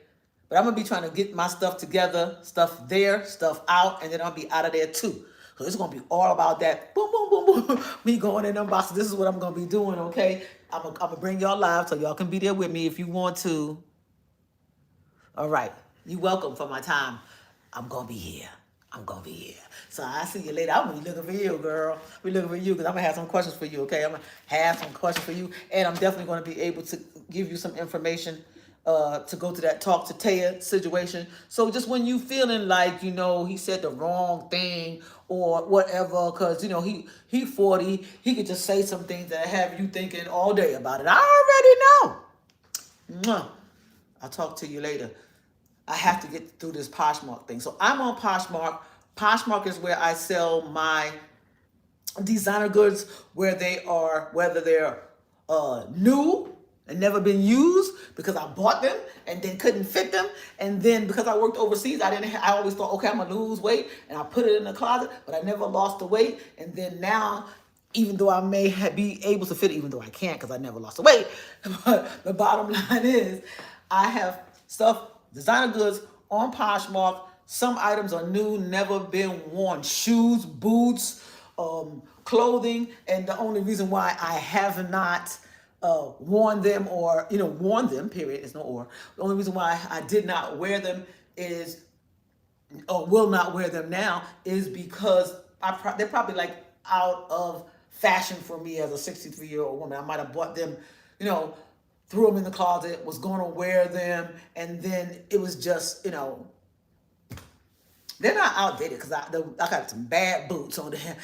But I'm going to be trying to get my stuff together, stuff there, stuff out, and then I'll be out of there too. So it's going to be all about that. Boom, boom, boom, boom. Me going in them boxes. This is what I'm going to be doing, okay? I'm going to bring y'all live so y'all can be there with me if you want to. All right. You're welcome for my time. I'm going to be here. I'm going to be here. So I'll see you later. I'm going to be looking for you, girl. We're looking for you because I'm going to have some questions for you, okay? I'm going to have some questions for you. And I'm definitely going to be able to give you some information to go to that talk to Taya situation. So just when you feeling like, he said the wrong thing or whatever, because, he 40, he could just say some things that have you thinking all day about it. I already know. Mwah. I'll talk to you later. I have to get through this Poshmark thing. So I'm on Poshmark. Poshmark is where I sell my designer goods, where they are, whether they're new and never been used because I bought them and then couldn't fit them. And then because I worked overseas, I always thought, okay, I'm gonna lose weight, and I put it in the closet, but I never lost the weight. And then now, even though I may be able to fit it, even though I can't because I never lost the weight, but the bottom line is I have stuff, designer goods on Poshmark. Some items are new, never been worn. Shoes, boots, clothing. And the only reason why I have not worn them, or, worn them, period, it's no or. The only reason why I did not wear them is, or will not wear them now, is because they're probably like out of fashion for me as a 63-year-old woman. I might have bought them, threw them in the closet, was going to wear them, and then it was just, they're not outdated because I got some bad boots on there.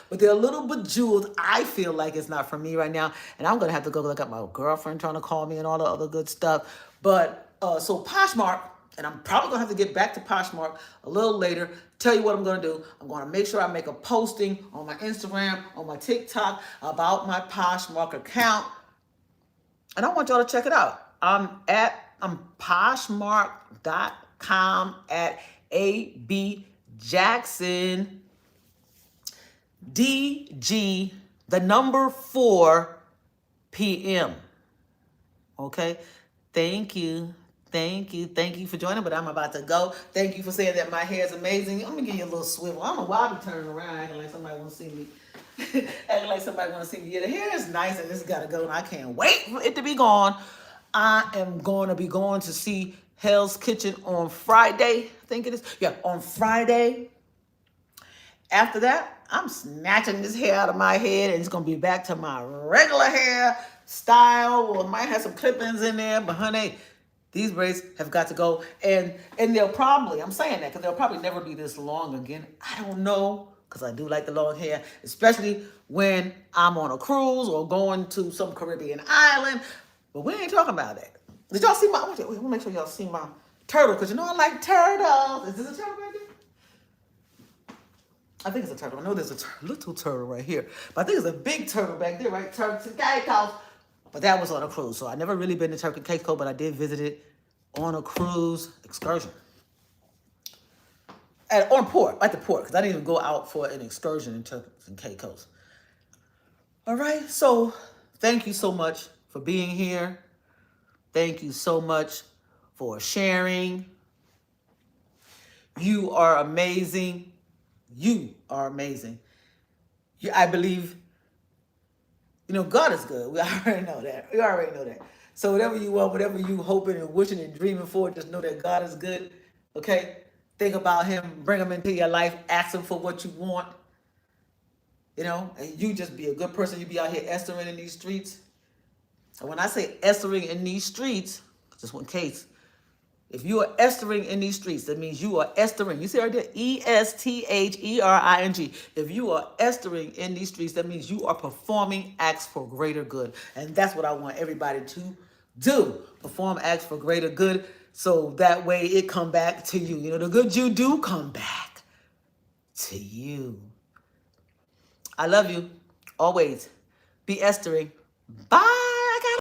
But they're a little bejeweled. I feel like it's not for me right now. And I'm going to have to go look at my girlfriend trying to call me and all the other good stuff. But so Poshmark, and I'm probably going to have to get back to Poshmark a little later. Tell you what I'm going to do. I'm going to make sure I make a posting on my Instagram, on my TikTok about my Poshmark account. And I want y'all to check it out. I'm Poshmark.com at AB Jackson DG, the number 4 PM. Okay. Thank you for joining, but I'm about to go. Thank you for saying that my hair is amazing. I'm gonna give you a little swivel. I don't know why I be turning around acting like somebody want to see me. Yeah, the hair is nice and it's gotta go, and I can't wait for it to be gone. I am going to be going to see Hell's Kitchen on Friday. I think it is. Yeah, on Friday. After that, I'm snatching this hair out of my head and it's going to be back to my regular hair style. Or might have some clip-ins in there. But honey, these braids have got to go. And they'll probably, I'm saying that because they'll probably never be this long again. I don't know, because I do like the long hair, especially when I'm on a cruise or going to some Caribbean island. But we ain't talking about that. Did y'all see my, I want to make sure y'all see my turtle, because you know I like turtles. Is this a turtle right there? I think it's a turtle. I know there's a little turtle right here, but I think it's a big turtle back there, right? Turks and Caicos. But that was on a cruise, so I never really been to Turks and Caicos, but I did visit it on a cruise excursion. On port, at the port, because I didn't even go out for an excursion in Turks and Caicos. All right, so thank you so much for being here. Thank you so much for sharing. You are amazing. You are amazing. I believe, God is good. We already know that. We already know that. So whatever you want, whatever you hoping and wishing and dreaming for, just know that God is good. Okay? Think about him. Bring him into your life. Ask him for what you want. And you just be a good person. You be out here estering in these streets. And when I say estering in these streets, just in case, if you are estering in these streets, that means you are estering. You see right there, Esthering. If you are estering in these streets, that means you are performing acts for greater good. And that's what I want everybody to do. Perform acts for greater good, so that way it come back to you. The good you do come back to you. I love you. Always be estering. Bye.